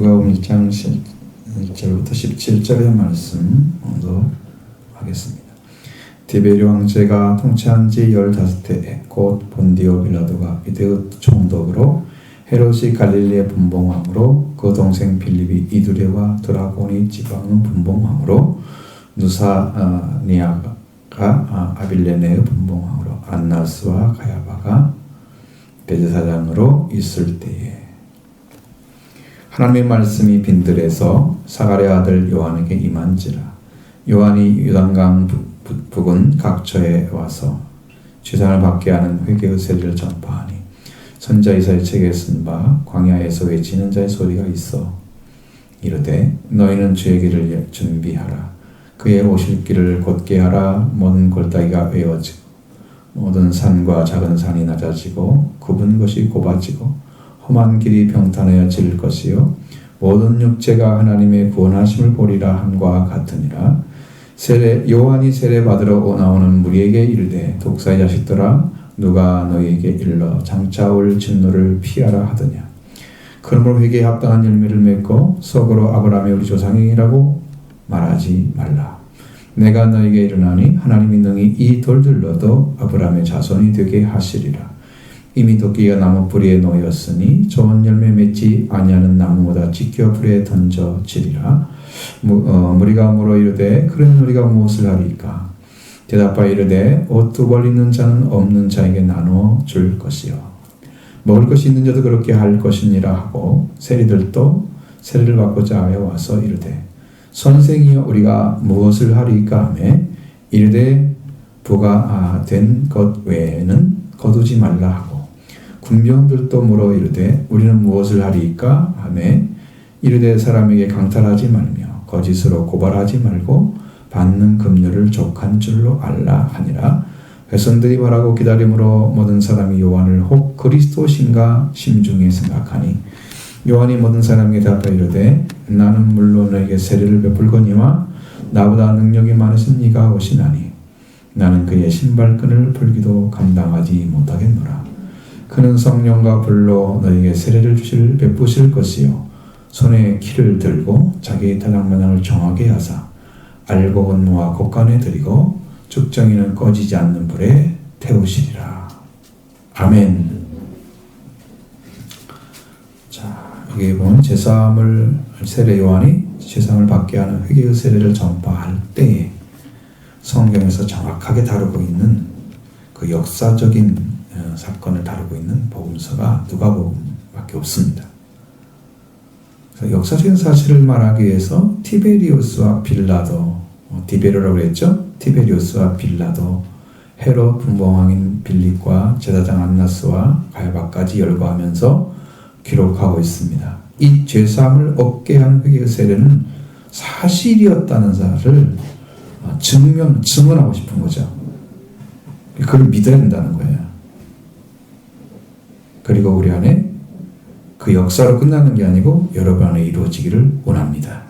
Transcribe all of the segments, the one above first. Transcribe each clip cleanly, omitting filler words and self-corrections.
누가복음 1장 1절부터 17절의 말씀 하겠습니다. 디베리오 황제가 통치한 지 15해 곧 본디오 빌라도가 유대의 총독으로 헤롯이 갈릴리의 분봉왕으로 그 동생 빌립이 이두레와 드라고니 지방의 분봉왕으로 누사니아가 아빌레네의 분봉왕으로 안나스와 가야바가 대제사장으로 있을 때에 하나님의 말씀이 빈들에서 사가랴 아들 요한에게 임한지라. 요한이 요단강 북은 각처에 와서 죄상을 받게 하는 회개의 세리를 전파하니 선자 이사야 책에 쓴 바 광야에서 외치는 자의 소리가 있어 이르되 너희는 주의 길을 준비하라. 그의 오실 길을 곧게 하라. 모든 골짜기가 외워지고 모든 산과 작은 산이 낮아지고 굽은 것이 좁아지고 험한 길이 평탄해질 것이요 모든 육체가 하나님의 구원하심을 보리라 함과 같으니라. 요한이 세례 받으러 나오는 무리에게 이르되 독사의 자식들아 누가 너희에게 일러 장차 올 진노를 피하라 하더냐. 그러므로 회개에 합당한 열매를 맺고 속으로 아브라함의 우리 조상이라고 말하지 말라. 내가 너에게 이르나니 하나님이 능히 이 돌들로도 아브라함의 자손이 되게 하시리라. 이미 도끼가 나무 뿌리에 놓였으니 좋은 열매 맺지 아니하는 나무보다 찢겨 불에 던져지리라. 무리가 물어 이르되 그러면 우리가 무엇을 하리까? 대답하여 이르되 옷 두 벌 있는 자는 없는 자에게 나누어 줄 것이요 먹을 것이 있는 자도 그렇게 할 것이니라 하고 세리들도 세례를 받고자 하여 와서 이르되 선생이여 우리가 무엇을 하리까 하며 이르되 부가 된 것 외에는 거두지 말라 하고 군병들도 물어 이르되 우리는 무엇을 하리까 하며 이르되 사람에게 강탈하지 말며 거짓으로 고발하지 말고 받는 금료를 족한 줄로 알라 하니라. 백성들이 말하고 기다림으로 모든 사람이 요한을 혹 그리스도신가 심중에 생각하니 요한이 모든 사람에게 대답하여 이르되 나는 물론 너에게 세례를 베풀거니와 나보다 능력이 많으신 이가 오시나니 나는 그의 신발끈을 풀기도 감당하지 못하겠노라. 그는 성령과 불로 너에게 세례를 베푸실 것이요 손에 키를 들고 자기의 타작마당을 정하게 하사 알곡은 모아 곡간에 들이고 죽정이는 꺼지지 않는 불에 태우시리라. 아멘. 자, 여기 보면 제사함을 세례 요한이 제사함을 받게 하는 회개의 세례를 전파할 때에 성경에서 정확하게 다루고 있는 그 역사적인 사건을 다루고 있는 복음서가 누가복음밖에 없습니다. 그래서 역사적인 사실을 말하기 위해서 티베리우스와 빌라도, 디베로라고 그랬죠? 티베리우스와 빌라도, 헤롯 분봉왕인 빌립과 제사장 안나스와 가야바까지 열거하면서 기록하고 있습니다. 이 죄사함을 얻게 한 회개의 세례는 사실이었다는 사실을 증언하고 싶은 거죠. 그걸 믿어야 된다는 거예요. 그리고 우리 안에 그 역사로 끝나는 게 아니고 여러분 안에 이루어지기를 원합니다.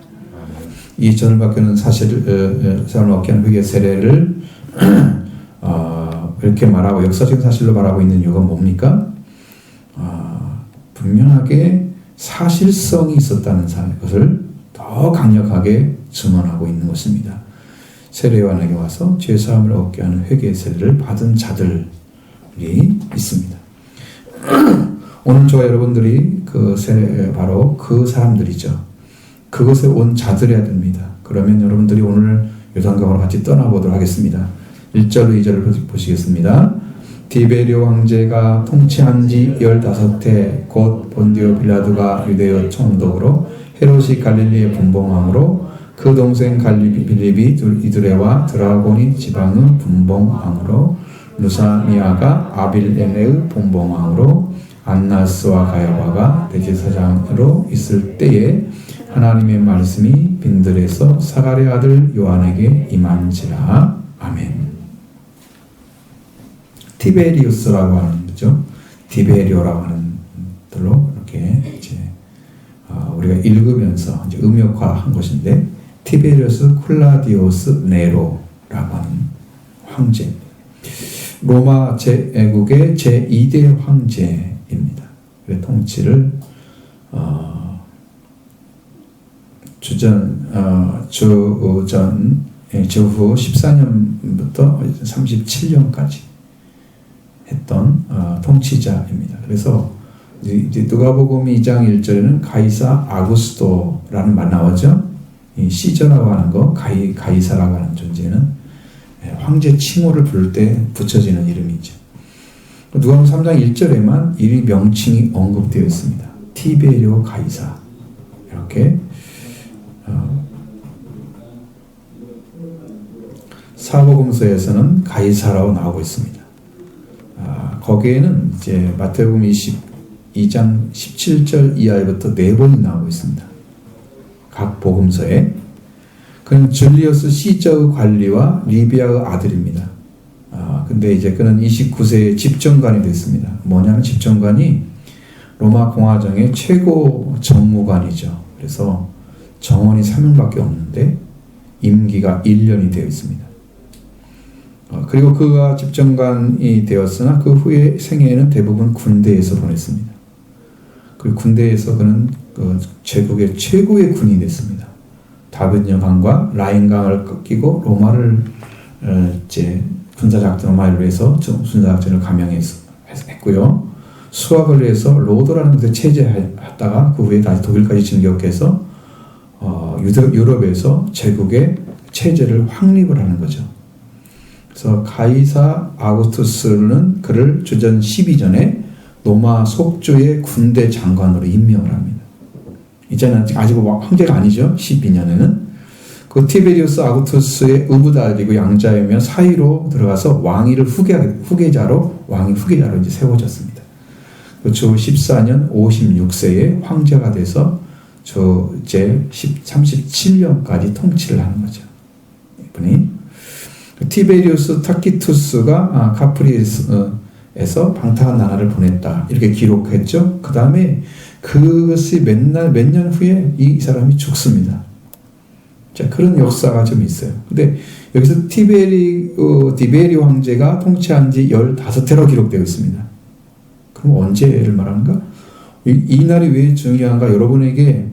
이 전을 받기는 사실을 얻게 하는 회개 세례를 이렇게 말하고 역사적인 사실로 말하고 있는 이유가 뭡니까? 분명하게 사실성이 있었다는 것을 더 강력하게 증언하고 있는 것입니다. 세례요한에게 와서 죄사함을 얻게 하는 회개 세례를 받은 자들이 있습니다. 오늘 저와 여러분들이 그 세례 바로 그 사람들이죠. 그것에 온 자들이어야 됩니다. 그러면 여러분들이 오늘 요단강으로 같이 떠나보도록 하겠습니다. 1절로 2절을 보시겠습니다. 디베리오 황제가 통치한 지 15해 곧 본디오 빌라도가 유대의 총독으로 헤롯이 갈릴리의 분봉왕으로 그 동생 빌립이 이두레와 드라고니 지방의 분봉왕으로 누사니아가 아빌레네의 분봉왕으로 안나스와 가야바가 대제사장으로 있을 때에 하나님의 말씀이 빈들에서 사가랴 아들 요한에게 임한지라. 아멘. 티베리우스라고 하는 거죠. 디베리오라고 하는 들로 이렇게 이제 우리가 읽으면서 이제 음역화한 것인데 티베리우스 클라디오스 네로라고 하는 황제, 로마 제국의 제2대 황제입니다. 통치를 주후 14년부터 37년까지 했던 통치자입니다. 그래서 이제 누가복음 2장 1절에는 가이사 아구스토라는 말 나오죠. 이 시저라고 하는 거, 가이사라고 하는 존재는 황제 칭호를 부를 때 붙여지는 이름이죠. 누가복음 3장 1절에만 이 명칭이 언급되어 있습니다. 티베리오 가이사 이렇게 사복음서에서는 가이사라고 나오고 있습니다. 거기에는 이제 마태복음 22장 17절 이하부터 4번이 나오고 있습니다. 각 복음서에. 그는 줄리어스 시저의 관리와 리비아의 아들입니다. 근데 이제 그는 29세에 집정관이 됐습니다. 뭐냐면 집정관이 로마 공화정의 최고 정무관이죠. 그래서 정원이 3명밖에 없는데 임기가 1년이 되어 있습니다. 그리고 그가 집정관이 되었으나 그 후에 생애에는 대부분 군대에서 보냈습니다. 그리고 군대에서 그는 제국의 최고의 군인이 됐습니다. 다빈여강과 라인강을 끼고 로마를 이제 군사작전 로마를 위해서 군사작전을 감행했고요. 수학을 위해서 로도라는 곳에 체제했다가 그 후에 다시 독일까지 진격해서 유럽에서 제국의 체제를 확립을 하는 거죠. 그래서 가이사 아구스투스는 그를 주전 12전에 로마 속주의 군대 장관으로 임명을 합니다. 이제는 아직 황제가 아니죠. 12년에는. 그 티베리우스 아구스투스의 의붓아들이고 양자이며 사이로 들어가서 왕위를 후계자로 이제 세워졌습니다. 주 14년 56세에 황제가 돼서 이제 37년까지 통치를 하는 거죠. 이분이 티베리우스 타키투스가 카프리에서 방탕한 나라를 보냈다 이렇게 기록했죠. 그 다음에 그것이 몇 년 후에 이 사람이 죽습니다. 자, 그런 역사가 좀 있어요. 근데 여기서 디베리 황제가 통치한 지 15해로 기록되어 있습니다. 그럼 언제를 말하는가? 이 날이 왜 중요한가? 여러분에게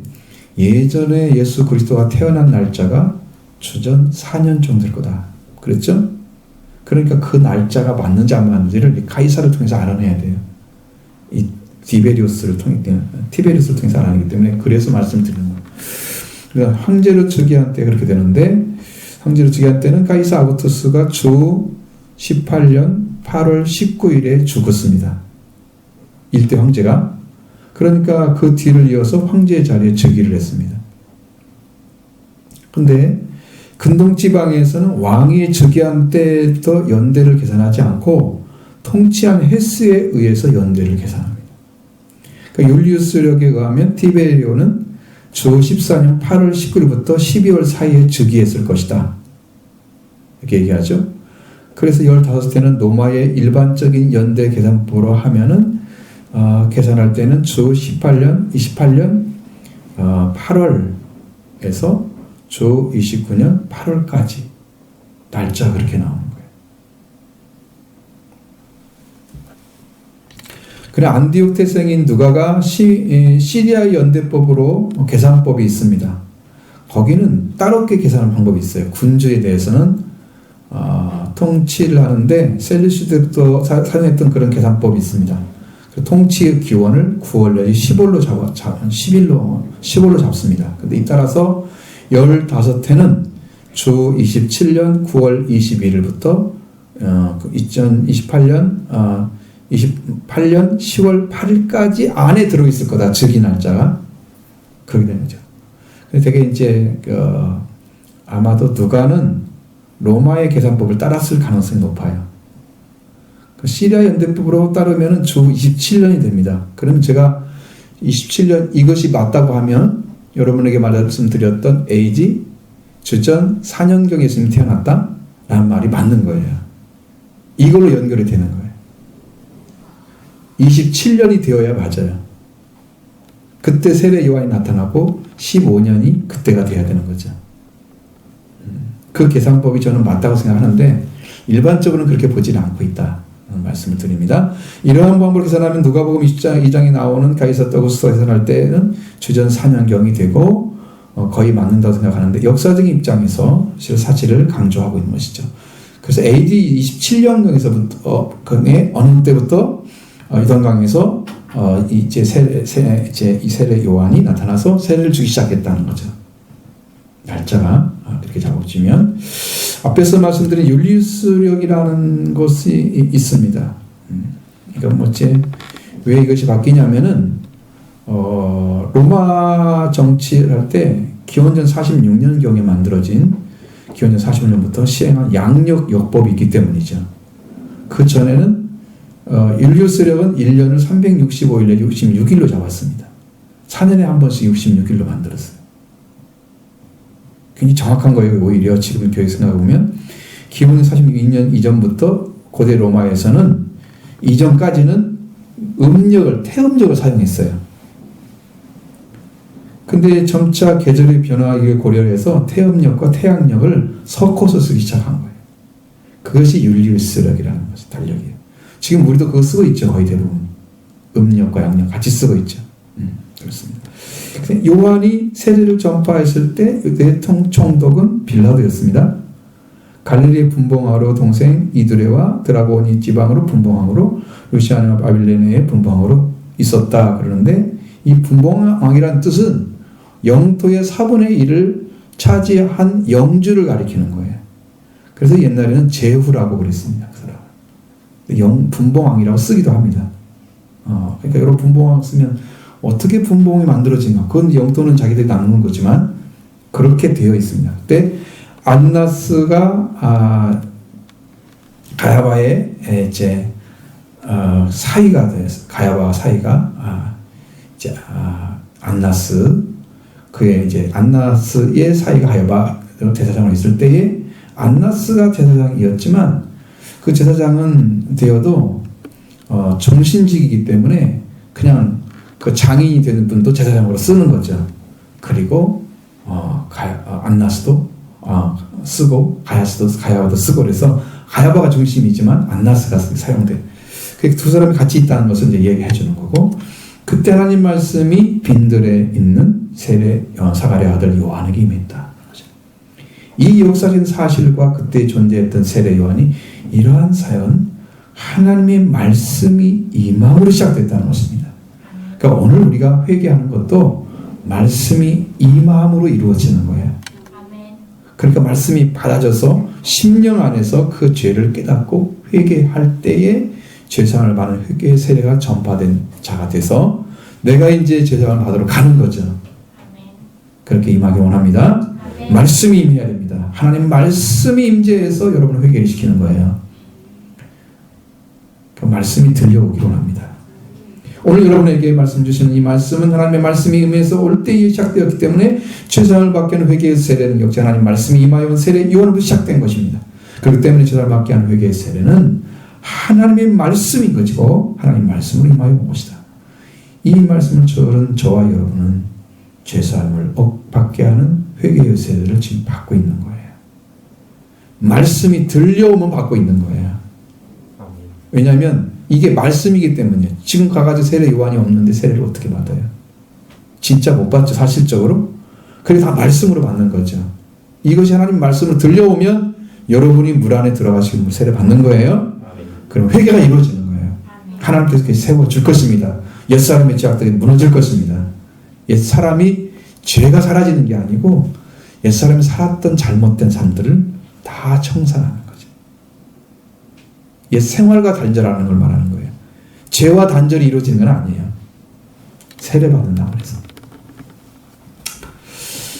예전에 예수 그리스도가 태어난 날짜가 주전 4년 정도 될 거다. 그랬죠? 그러니까 그 날짜가 맞는지 안 맞는지를 가이사를 통해서 알아내야 돼요. 이 티베리우스를 통해서 알아내기 때문에 그래서 말씀드리는 거예요. 그러니까 황제로 즉위한 때 그렇게 되는데, 황제로 즉위한 때는 가이사 아구스투스가 주 18년 8월 19일에 죽었습니다. 1대 황제가. 그러니까 그 뒤를 이어서 황제 자리에 즉위를 했습니다. 근데 근동지방에서는 왕이 즉위한 때부터 연대를 계산하지 않고 통치한 횟수에 의해서 연대를 계산합니다. 그러니까 율리우스력에 의하면 티베리오는 주 14년 8월 19일부터 12월 사이에 즉위했을 것이다. 이렇게 얘기하죠. 그래서 15해는 로마의 일반적인 연대 계산법으로 하면은 계산할 때는 주 28년 8월에서 주 29년 8월까지 날짜 그렇게 나오는 거예요. 그래 안디옥 태생인 누가가 시리아 연대법으로 계산법이 있습니다. 거기는 따롭게 계산하는 방법이 있어요. 군주에 대해서는 통치를 하는데 셀루시드부터 사용했던 그런 계산법이 있습니다. 통치의 기원을 9월 내지 10월로 잡습니다. 근데 이 따라서 15해는 주 27년 9월 21일부터 2028년 10월 8일까지 안에 들어있을 거다. 즉위 날짜가. 그렇게 되는 거죠. 되게 이제 아마도 누가는 로마의 계산법을 따랐을 가능성이 높아요. 시리아 연대법으로 따르면 주 27년이 됩니다. 그러면 제가 27년 이것이 맞다고 하면 여러분에게 말씀드렸던 AD 주전 4년경에 예수님이 태어났다? 라는 말이 맞는 거예요. 이걸로 연결이 되는 거예요. 27년이 되어야 맞아요. 그때 세례 요한이 나타나고 15년이 그때가 돼야 되는 거죠. 그 계산법이 저는 맞다고 생각하는데 일반적으로는 그렇게 보지는 않고 있다. 말씀을 드립니다. 이러한 방법을 계산하면 누가복음 2장에 나오는 가이사 아구스투스가 계산할 때는 주전 4년경이 되고 거의 맞는다고 생각하는데 역사적인 입장에서 사실을 강조하고 있는 것이죠. 그래서 AD 27년경에서부터 어느 때부터 유단강에서 이제 이 세례 요한이 나타나서 세례를 주기 시작했다는 거죠. 날짜가 그렇게 잡아주면 앞에서 말씀드린 율리우스력이라는 것이 있습니다. 그러니까 왜 이것이 바뀌냐면은 로마 정치를 할 때 기원전 46년경에 만들어진 기원전 46년부터 시행한 양력 역법이 있기 때문이죠. 그 전에는 율리우스력은 1년을 365일에 66일로 잡았습니다. 4년에 한 번씩 66일로 만들었어요. 굉장히 정확한 거예요. 오히려 지금 교회 생각해보면 기원전 46년 이전부터 고대 로마에서는 이전까지는 태음력을 사용했어요. 근데 점차 계절의 변화를 고려해서 태음력과 태양력을 섞어서 쓰기 시작한 거예요. 그것이 율리우스력이라는 것이 달력이에요. 지금 우리도 그거 쓰고 있죠. 거의 대부분. 음력과 양력 같이 쓰고 있죠. 그렇습니다. 요한이 세례를 전파했을 때 대통총독은 빌라도였습니다. 갈릴리 분봉왕으로 동생 이두레와 드라고니 지방으로 분봉왕으로 루시아나 바빌레네의 분봉왕으로 있었다 그러는데 이 분봉왕이란 뜻은 영토의 4분의 1을 차지한 영주를 가리키는 거예요. 그래서 옛날에는 제후라고 그랬습니다. 그 사람. 분봉왕이라고 쓰기도 합니다. 그러니까 여러분 분봉왕 쓰면 어떻게 분봉이 만들어진가? 그건 영토는 자기들이 나누는 거지만 그렇게 되어 있습니다. 그때 안나스가 가야바의 이제 사이가 됐어요. 가야바와 사이가 안나스 그의 이제 안나스의 사이가 가야바 제사장으로 있을 때에 안나스가 제사장이었지만 그 제사장은 되어도 정신직이기 때문에 그냥 그 장인이 되는 분도 제사장으로 쓰는 거죠. 그리고 안나스도 쓰고 가야바도 쓰고 그래서 가야바가 중심이지만 안나스가 사용돼. 그 두 사람이 같이 있다는 것을 이제 얘기해 주는 거고 그때 하나님 말씀이 빈들에 있는 사가랴 아들 요한에게 임했다. 이 역사적인 사실과 그때 존재했던 세례 요한이 이러한 사연 하나님의 말씀이 임함으로 시작됐다는 것입니다. 그러니까 오늘 우리가 회개하는 것도 말씀이 임함으로 이루어지는 거예요. 그러니까 말씀이 받아져서 심령 안에서 그 죄를 깨닫고 회개할 때에 죄상을 받는 회개의 세례가 전파된 자가 돼서 내가 이제 죄상을 받으러 가는 거죠. 그렇게 임하기 원합니다. 말씀이 임해야 됩니다. 하나님 말씀이 임재해서 여러분을 회개를 시키는 거예요. 그 말씀이 들려오기 원합니다. 오늘 여러분에게 말씀 주시는 이 말씀은 하나님의 말씀이 임해서 올 때에 시작되었기 때문에 죄상을 받게 하는 회개의 세례는 역시 하나님 말씀이 임하여 온 세례 요한으로 시작된 것입니다. 그렇기 때문에 죄상을 받게 하는 회개의 세례는 하나님의 말씀인 것이고 하나님 말씀으로 임하여 온 것이다. 이 말씀을 저와 여러분은 죄사함을 받게 하는 회개의 세례를 지금 받고 있는 거예요. 말씀이 들려오면 받고 있는 거예요. 왜냐하면 이게 말씀이기 때문이에요. 지금 가가지고 세례 요한이 없는데 세례를 어떻게 받아요? 진짜 못 받죠, 사실적으로. 그래서 다 말씀으로 받는 거죠. 이것이 하나님 말씀으로 들려오면 여러분이 물 안에 들어가시고 세례 받는 거예요. 그럼 회개가 이루어지는 거예요. 하나님께서 세워줄 것입니다. 옛사람의 죄악들이 무너질 것입니다. 옛사람이 죄가 사라지는 게 아니고 옛사람이 살았던 잘못된 삶들을 다 청산하는 거죠. 옛 생활과 단절하는 걸 말하는 거예요. 죄와 단절이 이루어지는 건 아니에요. 세례받는다고 해서.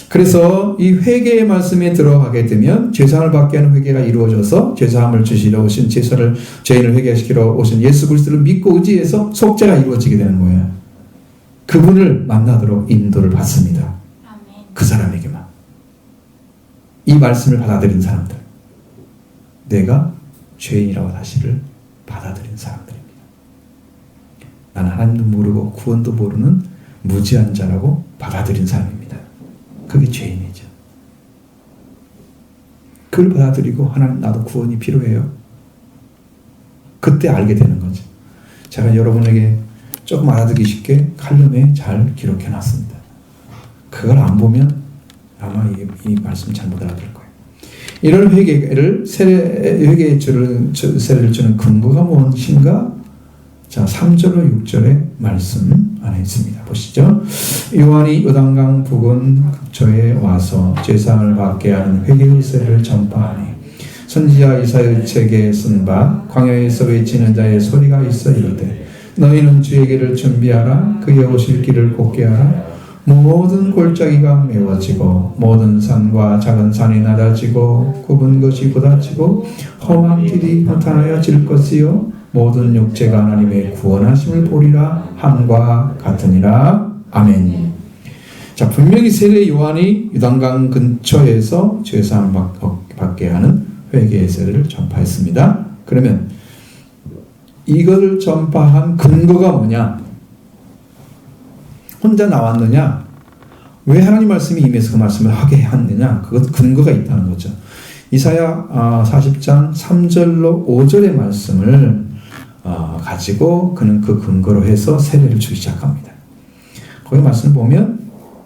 그래서 이 회개의 말씀에 들어가게 되면 죄사함을 받게 하는 회개가 이루어져서 죄사함을 주시러 오신 죄인을 회개시키러 오신 예수 그리스도를 믿고 의지해서 속죄가 이루어지게 되는 거예요. 그분을 만나도록 인도를 받습니다. 그 사람에게만. 이 말씀을 받아들인 사람들. 내가 죄인이라고 사실을 받아들인 사람들입니다. 나는 하나님도 모르고 구원도 모르는 무지한 자라고 받아들인 사람입니다. 그게 죄인이죠. 그걸 받아들이고 하나님 나도 구원이 필요해요. 그때 알게 되는 거죠. 제가 여러분에게 조금 알아듣기 쉽게 칼럼에 잘 기록해 놨습니다. 그걸 안 보면 아마 이 말씀 잘못 알아들 거예요. 이런 회개를 회개의 세례를 주는 근거가 무엇인가? 자, 3절로 6절의 말씀 안에 있습니다. 보시죠. 요한이 요단강 부근 근처에 와서 제사를 받게 하는 회개의 세례를 전파하니 선지자 이사야의 책에 쓴 바 광야에서 외치는 자의 소리가 있어 이르되 너희는 주의 길을 준비하라. 그의 오실 길을 곧게 하라. 모든 골짜기가 메워지고 모든 산과 작은 산이 낮아지고 굽은 것이 곧아지고 험한 길이 평탄하여질 것이요 모든 육체가 하나님의 구원하심을 보리라 함과 같으니라. 아멘. 자, 분명히 세례 요한이 요단강 근처에서 제사함 받게 하는 회개의 세례를 전파했습니다. 그러면 이것을 전파한 근거가 뭐냐? 혼자 나왔느냐? 왜 하나님 말씀이 임해서 그 말씀을 하게 했느냐? 그것 근거가 있다는 거죠. 이사야 40장 3절로 5절의 말씀을 가지고 그는 그 근거로 해서 세례를 주기 시작합니다. 거기 말씀을 보면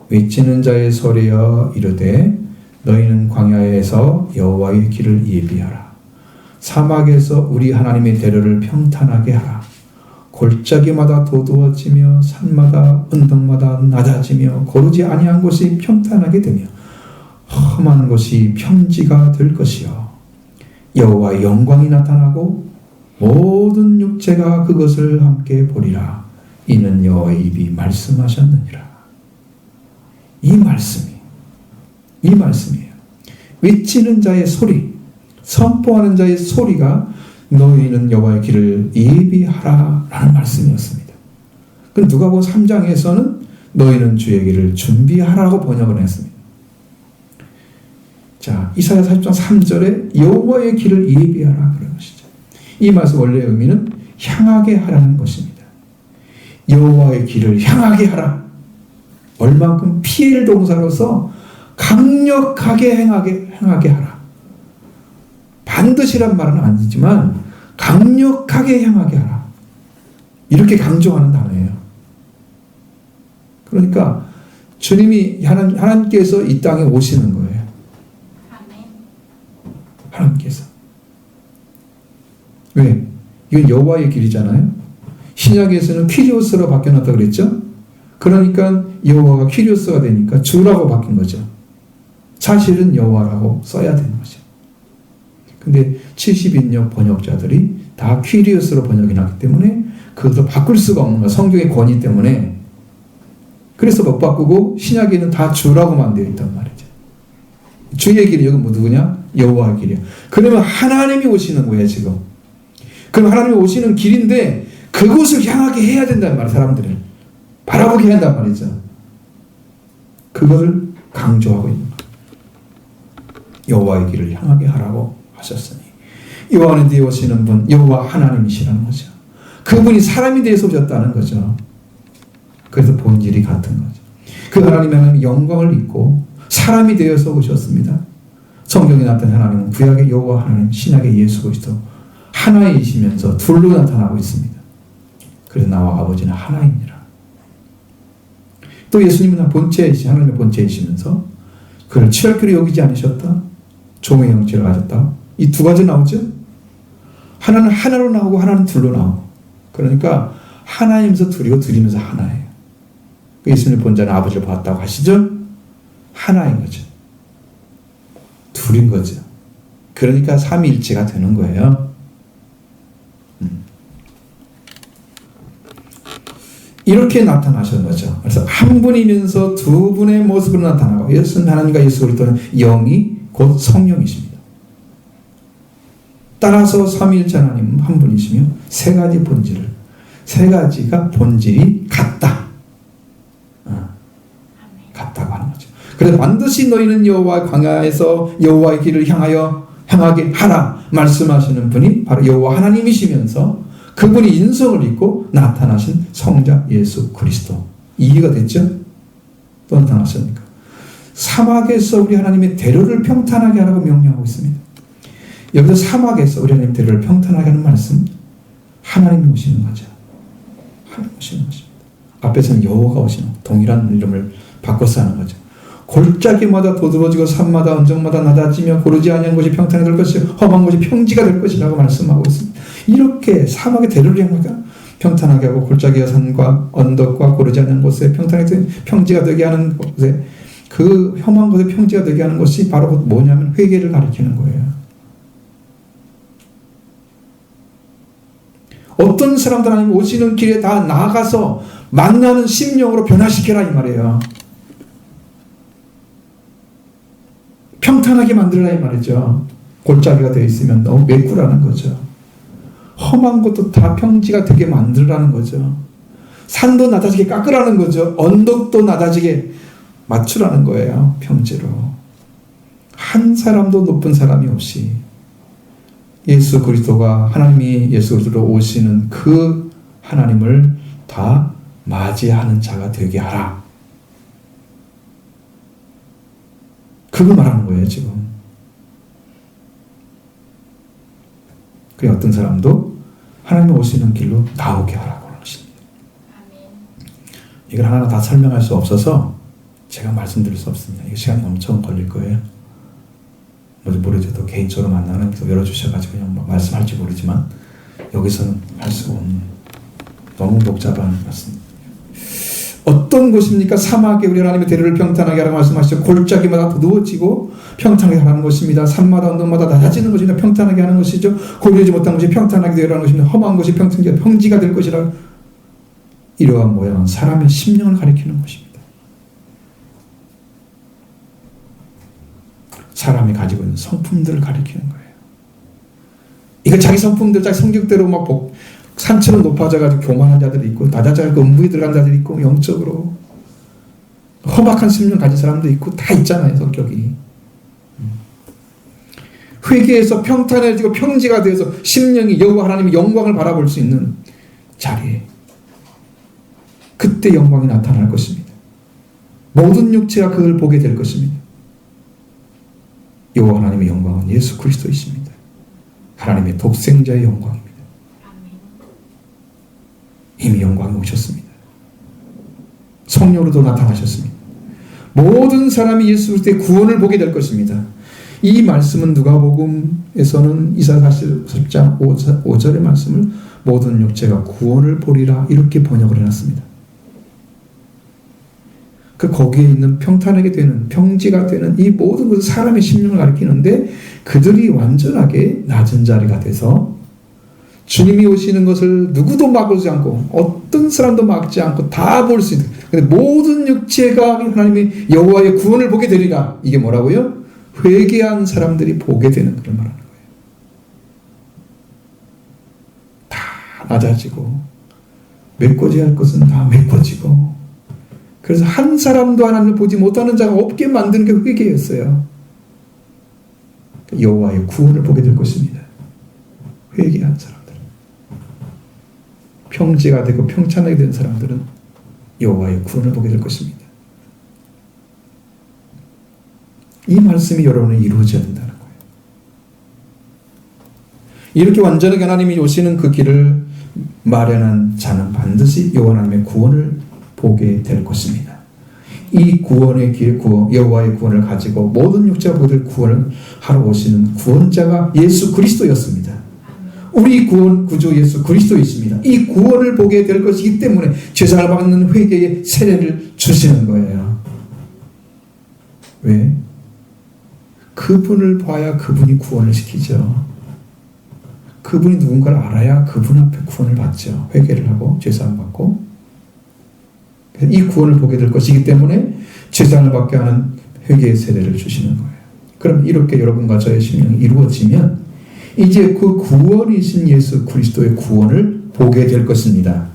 외치는 자의 소리여 이르되 너희는 광야에서 여호와의 길을 예비하라. 사막에서 우리 하나님의 대로를 평탄하게 하라. 골짜기마다 도두어지며 산마다 언덕마다 낮아지며 고르지 아니한 곳이 평탄하게 되며 험한 곳이 평지가 될 것이요 여호와의 영광이 나타나고 모든 육체가 그것을 함께 보리라. 이는 여호와의 입이 말씀하셨느니라. 이 말씀이에요. 외치는 자의 소리, 선포하는 자의 소리가 너희는 여호와의 길을 예비하라 라는 말씀이었습니다. 그 누가복음 3장에서는 너희는 주의 길을 준비하라고 번역을 했습니다. 자, 이사야 40장 3절에 여호와의 길을 예비하라 그런 것이죠. 이 말씀 원래의 의미는 향하게 하라는 것입니다. 여호와의 길을 향하게 하라. 얼만큼 피엘 동사로서 강력하게 행하게 하라. 반드시란 말은 아니지만 강력하게 향하게 하라. 이렇게 강조하는 단어예요. 그러니까 주님이 하나님께서 이 땅에 오시는 거예요. 하나님께서. 왜? 이건 여호와의 길이잖아요. 신약에서는 퀴리오스로 바뀌어놨다 그랬죠. 그러니까 여호와가 퀴리오스가 되니까 주라고 바뀐 거죠. 사실은 여호와라고 써야 되는 거죠. 근데 70인역 번역자들이 다 퀴리오스로 번역이 났기 때문에 그것을 바꿀 수가 없는 거예요. 성경의 권위 때문에. 그래서 못 바꾸고 신약에는 다 주라고만 되어 있단 말이죠. 주의 길이 여기 뭐 누구냐? 여호와의 길이야. 그러면 하나님이 오시는 거예요 지금. 그럼 하나님이 오시는 길인데 그곳을 향하게 해야 된단 말이에요. 사람들을 바라보게 해야 한단 말이죠. 그것을 강조하고 있는 거예요. 여호와의 길을 향하게 하라고 하셨으니 여호와 안에 오시는 분 여호와 하나님이시라는 거죠. 그분이 사람이 되어서 오셨다는 거죠. 그래서 본질이 같은 거죠. 그 하나님의 영광을 입고 사람이 되어서 오셨습니다. 성경에 나타난 하나님은 구약의 여호와 하나님, 신약의 예수 그리스도 하나이시면서 둘로 나타나고 있습니다. 그래서 나와 아버지는 하나입니다. 또 예수님은 하나님의 본체이시면서 그를 취할기로 여기지 않으셨다. 종의 형체를 가졌다. 이 두 가지 나오죠. 하나는 하나로 나오고 하나는 둘로 나오고. 그러니까 하나이면서 둘이고 둘이면서 하나예요. 예수님의 본자는 아버지를 봤다고 하시죠. 하나인 거죠. 둘인 거죠. 그러니까 삼위일체가 되는 거예요. 이렇게 나타나신 거죠. 그래서 한 분이면서 두 분의 모습으로 나타나고 예수는 하나님과 예수 그리스도는 영이 곧 성령이십니다. 따라서 삼위일체 하나님은 한 분이시며 세 가지가 본질이 같다. 같다고 하는 거죠. 그래서 반드시 너희는 여호와 광야에서 여호와의 길을 향하게 하라 말씀하시는 분이 바로 여호와 하나님이시면서 그분이 인성을 입고 나타나신 성자 예수 그리스도. 이해가 됐죠? 또 나타났습니까? 사막에서 우리 하나님의 대로를 평탄하게 하라고 명령하고 있습니다. 여기서 사막에서 우리 하나님의 대로를 평탄하게 하는 말씀, 하나님이 오시는 거죠. 하나님 오시는 것입니다. 앞에서는 여호와가 오시는 동일한 이름을 바꿔서 하는 거죠. 골짜기마다 도드러지고 산마다 언덕마다 낮아지며 고르지 아니한 곳이 평탄이 될 것이요 험한 곳이 평지가 될 것이라고 말씀하고 있습니다. 이렇게 사막의 대를 평탄하게 하고 골짜기와 산과 언덕과 고르지 않은 곳에 평지가 되게 하는 곳에 그 험한 곳에 평지가 되게 하는 것이 바로 뭐냐면 회개를 가리키는 거예요. 어떤 사람들 아니면 오시는 길에 다 나아가서 만나는 심령으로 변화시켜라 이 말이에요. 평탄하게 만들어라 이 말이죠. 골짜기가 되어 있으면 너무 메꾸라는 거죠. 험한 것도 다 평지가 되게 만들라는 거죠. 산도 낮아지게 깎으라는 거죠. 언덕도 낮아지게 맞추라는 거예요. 평지로. 한 사람도 높은 사람이 없이 예수 그리스도가 하나님이 예수 그리스도로 오시는 그 하나님을 다 맞이하는 자가 되게 하라. 그거 말하는 거예요 지금. 그래 어떤 사람도 하나님 오시는 길로 나오게 하라고 하는 것입니다. 이걸 하나하나 다 설명할 수 없어서 제가 말씀드릴 수 없습니다. 이게 시간이 엄청 걸릴 거예요. 모르죠. 개인적으로 만나는 또 열어주셔가지고 그냥 말씀할지 모르지만 여기서는 할 수가 없는 너무 복잡한 말씀. 어떤 곳입니까? 사막에 우리 하나님의 대를 평탄하게 하라고 말씀하시죠. 골짜기마다 도두어지고 평탄하게 하라는 것입니다. 산마다 언덕마다 낮아지는 것입니다. 평탄하게 하는 것이죠. 고르지 못한 것이 평탄하게 되라는 것입니다. 험한 것이 평지가 될 것이라. 이러한 모양은 사람의 심령을 가리키는 것입니다. 사람이 가지고 있는 성품들을 가리키는 거예요. 이거 자기 성품들, 자기 성격대로 막 산처럼 높아져가지고 교만한 자들이 있고 낮아져가지고 음부에 들어간 자들이 있고 영적으로 험악한 심령 가진 사람도 있고 다 있잖아요. 성격이. 회개에서 평탄해지고 평지가 되어서 심령이 여호와 하나님의 영광을 바라볼 수 있는 자리에 그때 영광이 나타날 것입니다. 모든 육체가 그걸 보게 될 것입니다. 여호와 하나님의 영광은 예수 그리스도이십니다. 하나님의 독생자의 영광입니다. 이미 영광이 오셨습니다. 성령으로도 나타나셨습니다. 모든 사람이 예수 그리스도의 구원을 보게 될 것입니다. 이 말씀은 누가복음에서는 이사야 40장 5절의 말씀을 모든 육체가 구원을 보리라 이렇게 번역을 해놨습니다. 그 거기에 있는 평탄하게 되는 평지가 되는 이 모든 것은 사람의 심령을 가리키는데 그들이 완전하게 낮은 자리가 돼서 주님이 오시는 것을 누구도 막지 않고 어떤 사람도 막지 않고 다 볼 수 있는 근데 모든 육체가 하나님의 여호와의 구원을 보게 되리라. 이게 뭐라고요? 회개한 사람들이 보게 되는 것을 말하는 거예요. 다 낮아지고 메꿔져야 할 것은 다 메꿔지고 그래서 한 사람도 하나님을 보지 못하는 자가 없게 만드는 게 회개였어요. 여호와의 구원을 보게 될 것입니다. 회개한 사람들. 평지가 되고 평탄하게 된 사람들은 여호와의 구원을 보게 될 것입니다. 이 말씀이 여러분에 이루어져야 된다는 거예요. 이렇게 완전하게 하나님이 오시는 그 길을 마련한 자는 반드시 여호와 하나님의 구원을 보게 될 것입니다. 이 구원의 길, 여호와의 구원을 가지고 모든 육체가 보게 될 구원을 하러 오시는 구원자가 예수 그리스도였습니다. 우리 구원 구주 예수 그리스도이십니다. 이 구원을 보게 될 것이기 때문에 죄사를 받는 회개의 세례를 주시는 거예요. 왜? 그분을 봐야 그분이 구원을 시키죠. 그분이 누군가를 알아야 그분 앞에 구원을 받죠. 회개를 하고 죄사함 받고 이 구원을 보게 될 것이기 때문에 죄사함을 받게 하는 회개의 세례를 주시는 거예요. 그럼 이렇게 여러분과 저의 심령이 이루어지면 이제 그 구원이신 예수 그리스도의 구원을 보게 될 것입니다.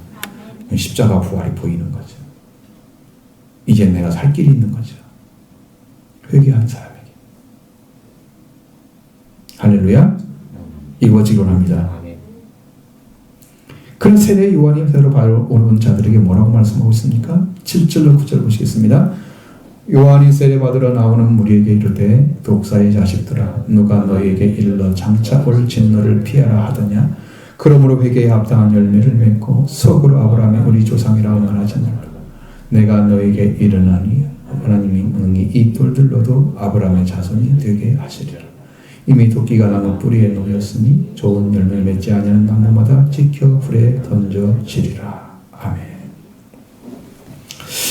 십자가 부활이 보이는 거죠. 이제 내가 살 길이 있는 거죠. 회개한 사람에게. 할렐루야. 이루어지기로 합니다. 그런 세례 요한이 새로 바라온 자들에게 뭐라고 말씀하고 있습니까? 7절로 9절 보시겠습니다. 요한이 세례 받으러 나오는 무리에게 이르되 독사의 자식들아 누가 너희에게 일러 장차 올 진노를 피하라 하더냐. 그러므로 회개에 합당한 열매를 맺고 속으로 아브라함이 우리 조상이라고 말하지 말라. 내가 너희에게 이르나니 하나님이 능히 이 돌들로도 아브라함의 자손이 되게 하시리라. 이미 도끼가 나무 뿌리에 놓였으니 좋은 열매를 맺지 아니하는 나무마다 찍혀 불에 던져지리라. 아멘.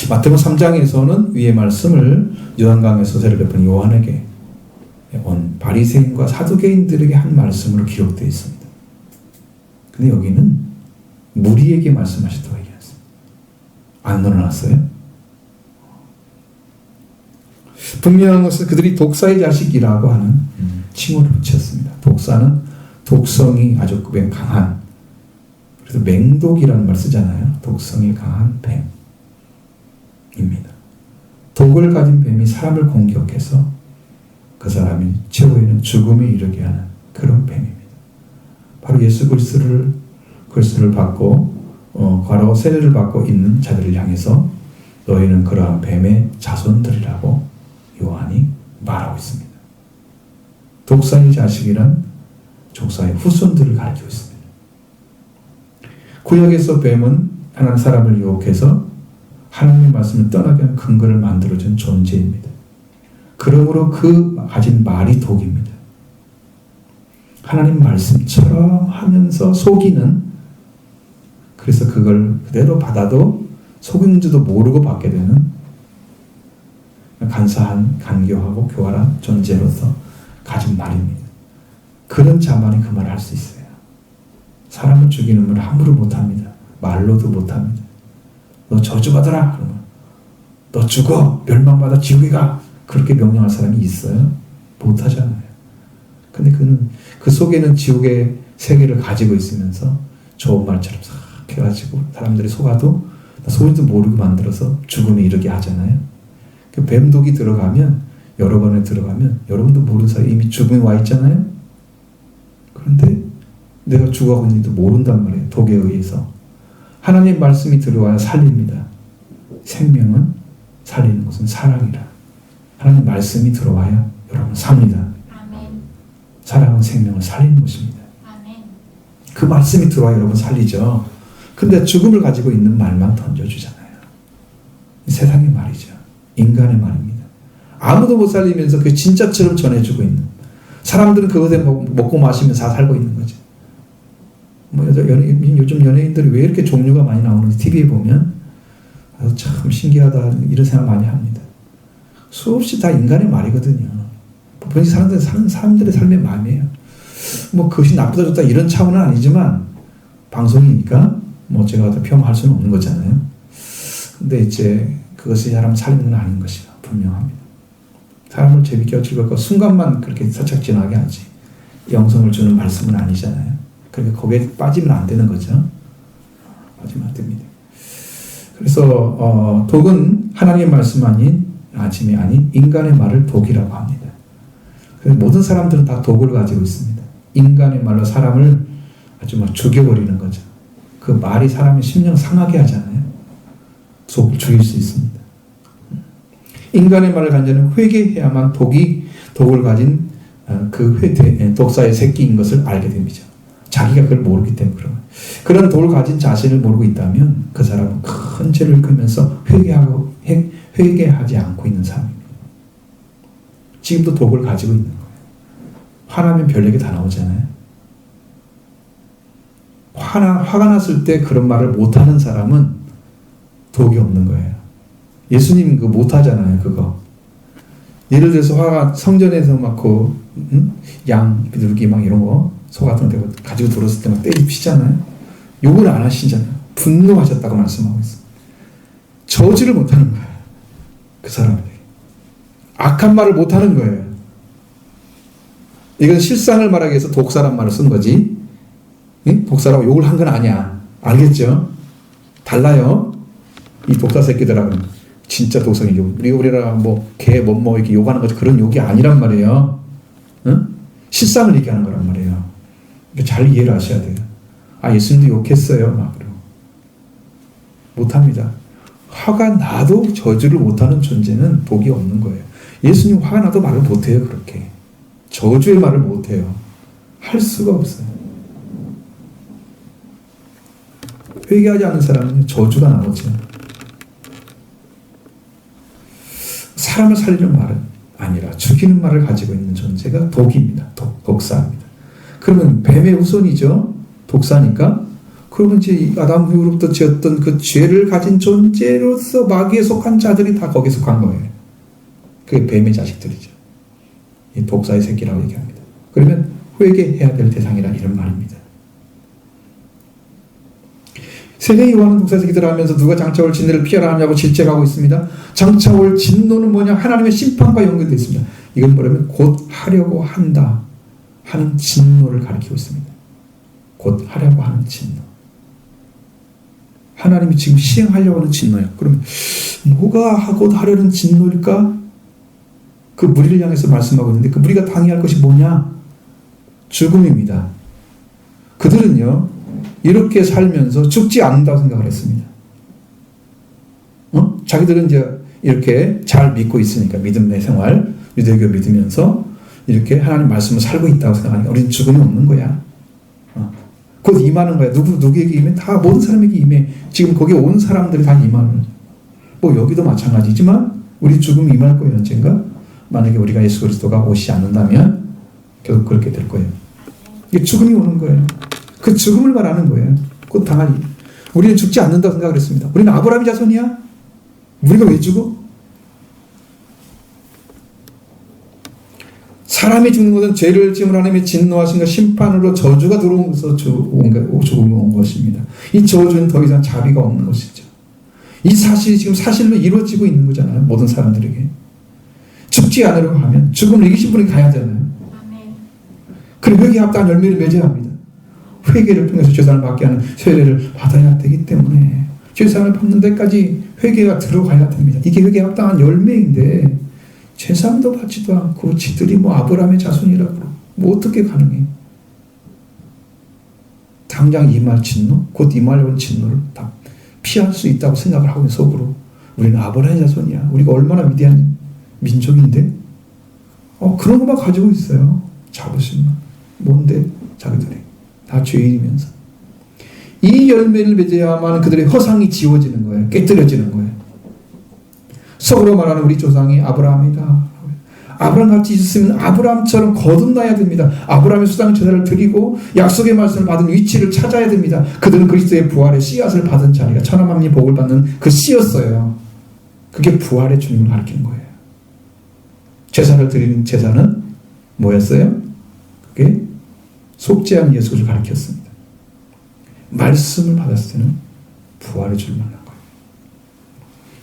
마태복음 3장에서는 위의 말씀을 요단강에서 세례를 베푼 요한에게 온 바리새인과 사두개인들에게 한 말씀으로 기록되어 있습니다. 근데 여기는 무리에게 말씀하셨다고 얘기했어요. 안 늘어났어요? 분명한 것은 그들이 독사의 자식이라고 하는 칭호를 붙였습니다. 독사는 독성이 아주 강한, 그래서 맹독이라는 말 쓰잖아요. 독성이 강한 뱀입니다. 독을 가진 뱀이 사람을 공격해서 그 사람이 최후에는 죽음에 이르게 하는 그런 뱀입니다. 바로 예수 그리스도를 받고 과로 세례를 받고 있는 자들을 향해서 너희는 그러한 뱀의 자손들이라고 요한이 말하고 있습니다. 독사의 자식이란 족사의 후손들을 가리키고 있습니다. 구약에서 뱀은 하나님 사람을 유혹해서 하나님의 말씀을 떠나게 한 근거를 만들어준 존재입니다. 그러므로 그 가진 말이 독입니다. 하나님 말씀처럼 하면서 속이는, 그래서 그걸 그대로 받아도 속인지도 모르고 받게 되는 간사한, 간교하고 교활한 존재로서 가진 말입니다. 그런 자만이 그 말을 할 수 있어요. 사람을 죽이는 말을 함부로 못합니다. 말로도 못합니다. 너 저주받아라 그러면 너 죽어, 멸망받아, 지옥에 가, 그렇게 명령할 사람이 있어요? 못하잖아요. 근데 그는 그 속에는 지옥의 세계를 가지고 있으면서 좋은 말처럼 싹 해가지고 사람들이 속아도 속인지도 모르고 만들어서 죽음에 이르게 하잖아요. 그 뱀독이 들어가면, 여러 번에 들어가면 여러분도 모르는 사이에 이미 죽음에 와 있잖아요. 그런데 내가 죽어가고 있는지도 모른단 말이에요. 독에 의해서. 하나님 말씀이 들어와야 살립니다. 생명은, 살리는 것은 사랑이라. 하나님 말씀이 들어와야 여러분 삽니다. 아멘. 사랑은 생명을 살리는 것입니다. 아멘. 그 말씀이 들어와야 여러분 살리죠. 근데 죽음을 가지고 있는 말만 던져주잖아요. 세상의 말이죠. 인간의 말입니다. 아무도 못 살리면서 그 진짜처럼 전해주고 있는, 사람들은 그것에 먹고 마시면서 다 살고 있는 거죠. 요즘 연예인들이 왜 이렇게 종류가 많이 나오는지 TV에 보면 참 신기하다 이런 생각 많이 합니다. 수없이 다 인간의 말이거든요. 본인이 사는 사람들의 삶의 마음이에요. 그것이 나쁘다 좋다 이런 차원은 아니지만 방송이니까 제가 다 평할 수는 없는 거잖아요. 근데 이제 그것이 사람 살리는 건 아닌 것이가 분명합니다. 사람을 재밌게 즐겁고 순간만 그렇게 살짝 지나게 하지 영성을 주는 말씀은 아니잖아요. 그러니까 거기에 빠지면 안 되는 거죠. 빠지면 안 됩니다. 그래서 독은 하나님의 말씀 아닌, 아침이 아닌 인간의 말을 독이라고 합니다. 그래서 모든 사람들은 다 독을 가지고 있습니다. 인간의 말로 사람을 아주 죽여버리는 거죠. 그 말이 사람의 심령 상하게 하잖아요. 속을 죽일 수 있습니다. 인간의 말을 간 자는 회개해야만 독을 가진 그 독사의 새끼인 것을 알게 됩니다. 자기가 그걸 모르기 때문에 그런 독을 가진 자신을 모르고 있다면 그 사람은 큰 죄를 지으면서 회개하지 않고 있는 사람입니다. 지금도 독을 가지고 있는 거예요. 화나면 별얘기 다 나오잖아요. 화가 났을 때 그런 말을 못하는 사람은 독이 없는 거예요. 예수님 그거 못하잖아요. 그거 예를 들어서 화가 성전에서 양 비둘기 이런 거 소 같은 거 가지고 들었을 때 때리시잖아요. 욕을 안 하시잖아요. 분노하셨다고 말씀하고 있어요. 저주를 못하는 거예요. 그 사람에게 악한 말을 못하는 거예요. 이건 실상을 말하기 위해서 독사란 말을 쓴 거지. 독사라고 욕을 한 건 아니야. 알겠죠? 달라요. 이 독사 새끼들하고는 진짜 독사이 우리라 개 이렇게 욕하는 거지 그런 욕이 아니란 말이에요. 응? 실상을 얘기하는 거란 말이에요. 잘 이해를 하셔야 돼요. 예수님도 욕했어요. 그러고 못합니다. 화가 나도 저주를 못하는 존재는 복이 없는 거예요. 예수님 화가 나도 말을 못해요. 그렇게 저주의 말을 못해요. 할 수가 없어요. 회개하지 않는 사람은 저주가 나오죠. 사람을 살리는 말은 아니라 죽이는 말을 가지고 있는 존재가 독입니다. 독사입니다. 그러면 뱀의 후손이죠. 독사니까. 그러면 이제 아담 이후로부터 지었던 그 죄를 가진 존재로서 마귀에 속한 자들이 다 거기에 속한 거예요. 그게 뱀의 자식들이죠. 이 독사의 새끼라고 얘기합니다. 그러면 회개해야 될 대상이란 이런 말입니다. 세례 요한은 독사의 새끼들 하면서 누가 장차올 진노를 피하라 하냐고 질책하고 있습니다. 장차올 진노는 뭐냐? 하나님의 심판과 연결되어 있습니다. 이건 뭐냐면 곧 하려고 한다 하는 진노를 가리키고 있습니다. 곧 하려고 하는 진노. 하나님이 지금 시행하려고 하는 진노예요. 그러면 뭐가 곧 하려는 진노일까? 그 무리를 향해서 말씀하고 있는데 그 무리가 당해할 것이 뭐냐? 죽음입니다. 그들은요 이렇게 살면서 죽지 않는다고 생각을 했습니다. 자기들은 이제 이렇게 잘 믿고 있으니까 믿음의 생활, 유대교 믿으면서 이렇게 하나님 말씀을 살고 있다고 생각하니까 우리는 죽음이 없는 거야. 곧 임하는 거야. 누구에게 임해? 다 모든 사람에게 임해. 지금 거기에 온 사람들이 다 임하는. 뭐 여기도 마찬가지지만 우리 죽음이 임할 거예요. 언젠가. 만약에 우리가 예수 그리스도가 오시지 않는다면 결국 그렇게 될 거예요. 이게 죽음이 오는 거예요. 그 죽음을 말하는 거예요. 곧 당하니. 우리는 죽지 않는다고 생각을 했습니다. 우리는 아브라함의 자손이야? 우리가 왜 죽어? 사람이 죽는 것은 죄를 지은 하나님의 진노하신 것 심판으로 저주가 들어오면서 죽음이 온 것입니다. 이 저주는 더 이상 자비가 없는 것이죠. 이 사실이 지금 사실로 이루어지고 있는 거잖아요. 모든 사람들에게. 죽지 않으려고 하면 죽음을 이기신 분이 가야 되잖아요. 그리고 회개에 합당한 열매를 맺어야 합니다. 회개를 통해서 죄사함을 받게 하는 세례를 받아야 되기 때문에 죄사함을 받는 데까지 회개가 들어가야 됩니다. 이게 회개에 합당한 열매인데 죄사함도 받지도 않고 지들이 뭐 아브라함의 자손이라고 뭐 어떻게 가능해? 당장 임할 진노, 곧 임하려는 진노를 다 피할 수 있다고 생각을 하고 있는 속으로 우리는 아브라함의 자손이야. 우리가 얼마나 위대한 민족인데 그런 것만 가지고 있어요. 자부심만. 뭔데 자기들이 다 죄인이면서 이 열매를 맺어야만 그들의 허상이 지워지는 거예요. 깨뜨려지는 거예요. 속으로 말하는 우리 조상이 아브라함이다. 아브라함같이 있었으면 아브라함처럼 거듭나야 됩니다. 아브라함의 수당 제사를 드리고 약속의 말씀을 받은 위치를 찾아야 됩니다. 그들은 그리스도의 부활의 씨앗을 받은 자리가 천하만민이 복을 받는 그 씨였어요. 그게 부활의 주님을 가리키는 거예요. 제사를 드리는 제사는 뭐였어요? 그게 속죄한 예수를 가리켰습니다. 말씀을 받았을 때는 부활의 주를 만난 거예요.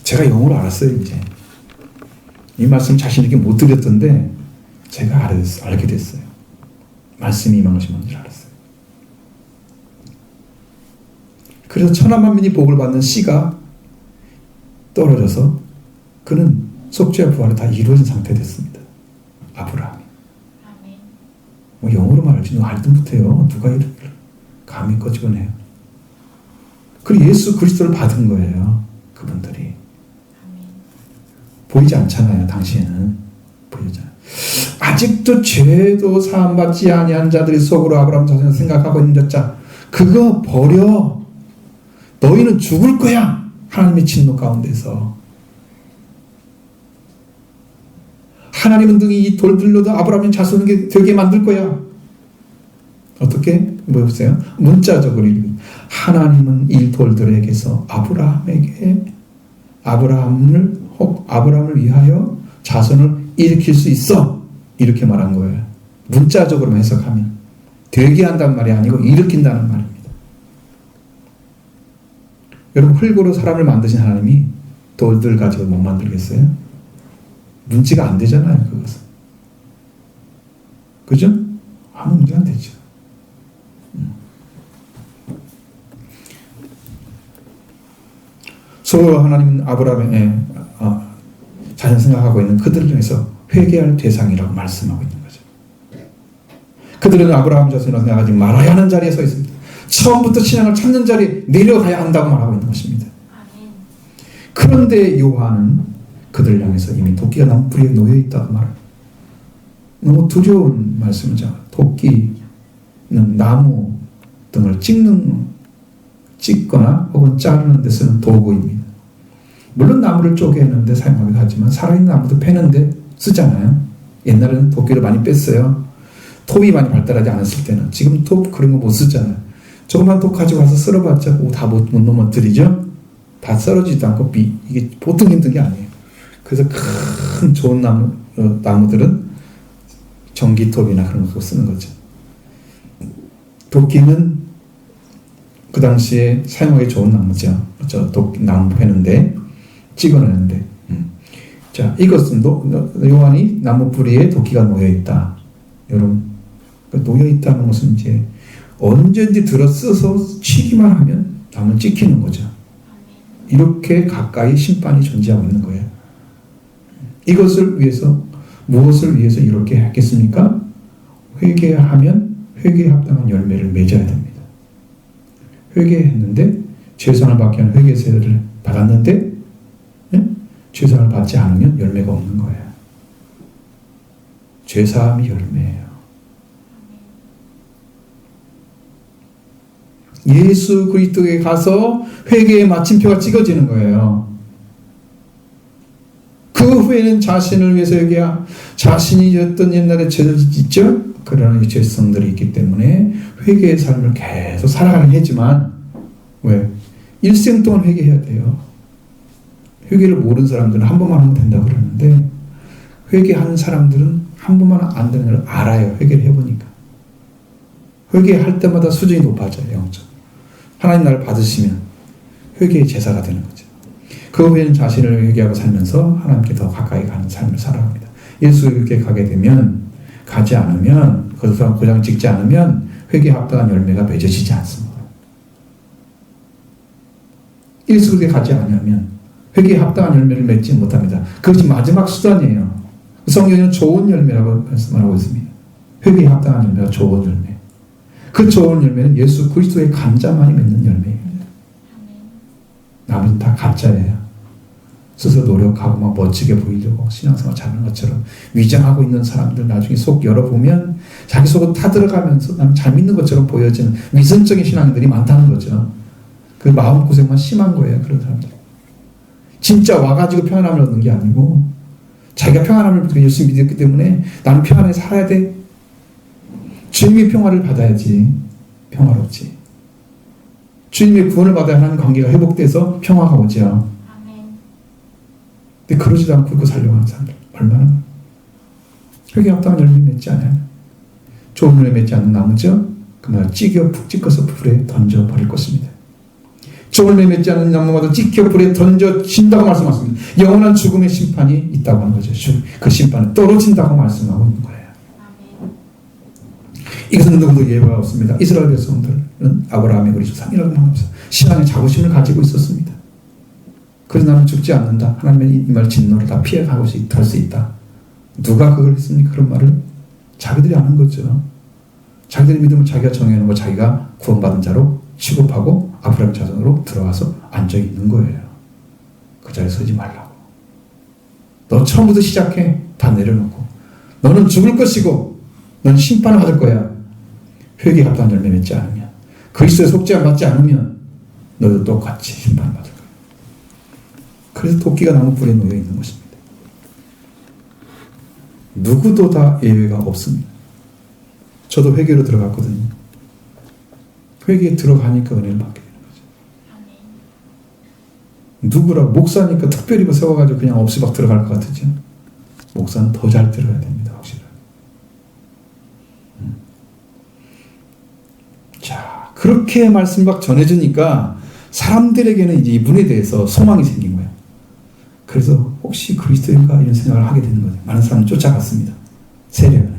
제가 영어로 알았어요. 이제 이 말씀 자신 있게 못 드렸던데 제가 알게 됐어요. 말씀이 임한 것이 뭔지 알았어요. 그래서 천하만민이 복을 받는 씨가 떨어져서 그는 속죄와 부활이 다 이루어진 상태 됐습니다. 아브라함이. 뭐 영어로 말하지 알든 못해요. 누가 이렇게 감히 꺼집어내요. 그리고 예수 그리스도를 받은 거예요. 그분들이. 보이지 않잖아요. 당시에는. 보이잖아요. 아직도 죄도 사함받지 아니한 자들이 속으로 아브라함 자손을 생각하고 있는 자 그거 버려. 너희는 죽을 거야. 하나님의 진노 가운데서. 하나님은 등이 이 돌들로도 아브라함의 자손에게 되게 만들 거야. 어떻게? 뭐였어요? 문자적으로 하나님은 이 돌들에게서 아브라함을 위하여 자손을 일으킬 수 있어. 이렇게 말한 거예요. 문자적으로 해석하면 되게 한다는 말이 아니고 일으킨다는 말입니다. 여러분 흙으로 사람을 만드신 하나님이 돌들 가지고 못 만들겠어요? 문제가 안 되잖아요. 그것은. 그죠? 아무 문제가 안 되죠. 서로 하나님은 아브라함의 자신 생각하고 있는 그들을 통해서 회개할 대상이라고 말씀하고 있는 거죠. 그들은 아브라함 자손이라고 생각하지 말아야 하는 자리에 서 있습니다. 처음부터 신앙을 찾는 자리에 내려가야 한다고 말하고 있는 것입니다. 그런데 요한은 그들을 향해서 이미 도끼가 나무 뿌리에 놓여 있다고 말합니다. 너무 두려운 말씀이죠. 도끼는 나무 등을 찍거나 혹은 자르는 데 쓰는 도구입니다. 물론 나무를 쪼개는데 사용하기도 하지만 살아있는 나무도 패는데 쓰잖아요. 옛날에는 도끼를 많이 뺐어요. 톱이 많이 발달하지 않았을 때는. 지금 톱 그런 거 못 쓰잖아요. 조그만 톱 가지고 와서 썰어봤자 다 못 넘어뜨리죠. 다 썰어지지도 않고 이게 보통 힘든 게 아니에요. 그래서 큰 좋은 나무들은 전기톱이나 그런 거 쓰는 거죠. 도끼는 그 당시에 사용하기 좋은 나무죠. 나무 패는데 찍어내는데. 자, 이것은 요한이 나무 뿌리에 도끼가 놓여 있다. 여러분, 놓여 있다는 것은 이제 언제든지 들어 써서 치기만 하면 나무는 찍히는 거죠. 이렇게 가까이 심판이 존재하고 있는 거예요. 이것을 위해서 무엇을 위해서 이렇게 했겠습니까? 회개하면 회개에 합당한 열매를 맺어야 됩니다. 회개했는데 죄사함을 받기 위한 회개 세례를 받았는데 죄사함을 받지 않으면 열매가 없는 거예요. 죄사함이 열매예요. 예수 그리스도에 가서 회개의 마침표가 찍어지는 거예요. 그 후에는 자신을 위해서 자신이 어떤 옛날에 죄를 짓죠? 그러나 이 죄성들이 있기 때문에 회개의 삶을 계속 살아가긴 했지만 왜? 일생 동안 회개해야 돼요. 회개를 모르는 사람들은 한 번만 하면 된다고 그러는데 회개하는 사람들은 한 번만 안 되는 걸 알아요. 회개를 해보니까. 회개할 때마다 수준이 높아져요. 영적. 하나님 나를 받으시면 회개의 제사가 되는 거죠. 그 후에는 자신을 회개하고 살면서 하나님께 더 가까이 가는 삶을 살아갑니다. 예수께 가게 되면 가지 않으면 거기서 고장 찍지 않으면 회개에 합당한 열매가 맺어지지 않습니다. 예수께 가지 않으면 회개에 합당한 열매를 맺지 못합니다. 그것이 마지막 수단이에요. 성경은 좋은 열매라고 말씀하고 있습니다. 회개에 합당한 열매가 좋은 열매. 그 좋은 열매는 예수 그리스도의 간자만이 맺는 열매입니다. 남은 다 가짜예요. 스스로 노력하고 막 멋지게 보이려고 신앙생활 잘하는 것처럼 위장하고 있는 사람들 나중에 속 열어보면 자기 속은 타들어가면서 나는 잘 믿는 것처럼 보여지는 위선적인 신앙들이 많다는 거죠. 그 마음고생만 심한 거예요. 그런 사람들. 진짜 와가지고 평안함을 얻는 게 아니고 자기가 평안함을 열심히 믿었기 때문에 나는 평안하게 살아야 돼. 주님의 평화를 받아야지 평화롭지. 주님의 구원을 받아야 하는 관계가 회복돼서 평화가 오죠. 근데 그러지도 않고 그 살려고 하는 사람들 얼마나 회개에 합당한 열매 맺지 않아요. 좋은 열매 맺지 않는 나무죠. 그만 푹 찍어서 불에 던져버릴 것입니다. 좋은 열매 맺지 않는 나무마다 찍혀 불에 던져진다고 말씀하십니다. 영원한 죽음의 심판이 있다고 하는 거죠. 그 심판은 떨어진다고 말씀하고 있는 거예요. 이것은 누구도 예외가 없습니다. 이스라엘 백성들은 아브라함의 우리 조상이라고 말합니다. 신앙의 자부심을 가지고 있었습니다. 그래서 나는 죽지 않는다. 하나님의 이 말 진노를 다 피해가고 할 수 있다. 누가 그걸 했습니까? 그런 말을 자기들이 아는 거죠. 자기들의 믿음을 자기가 정해놓고 자기가 구원받은 자로 취급하고 아브라함 자손으로 들어와서 앉아 있는 거예요. 그 자리에 서지 말라고. 너 처음부터 시작해. 다 내려놓고. 너는 죽을 것이고 넌 심판을 받을 거야. 회개에 합당한 열매 맺지 않으면 그리스도의 속죄함 받지 않으면 너도 똑같이 심판을 받을 거야. 그래서 도끼가 나무 뿌리에 놓여 있는 것입니다. 누구도 다 예외가 없습니다. 저도 회개로 들어갔거든요. 회개에 들어가니까 은혜를 받게 되는 거죠. 누구라고 목사니까 특별히 세워가지고 그냥 없이 막 들어갈 것 같으죠. 목사는 더 잘 들어야 됩니다. 확실하게. 자, 그렇게 말씀 막 전해주니까 사람들에게는 이제 이분에 대해서 소망이 생긴 거예요. 그래서 혹시 그리스도인가 이런 생각을 하게 되는 거죠. 많은 사람을 쫓아갔습니다. 세례를.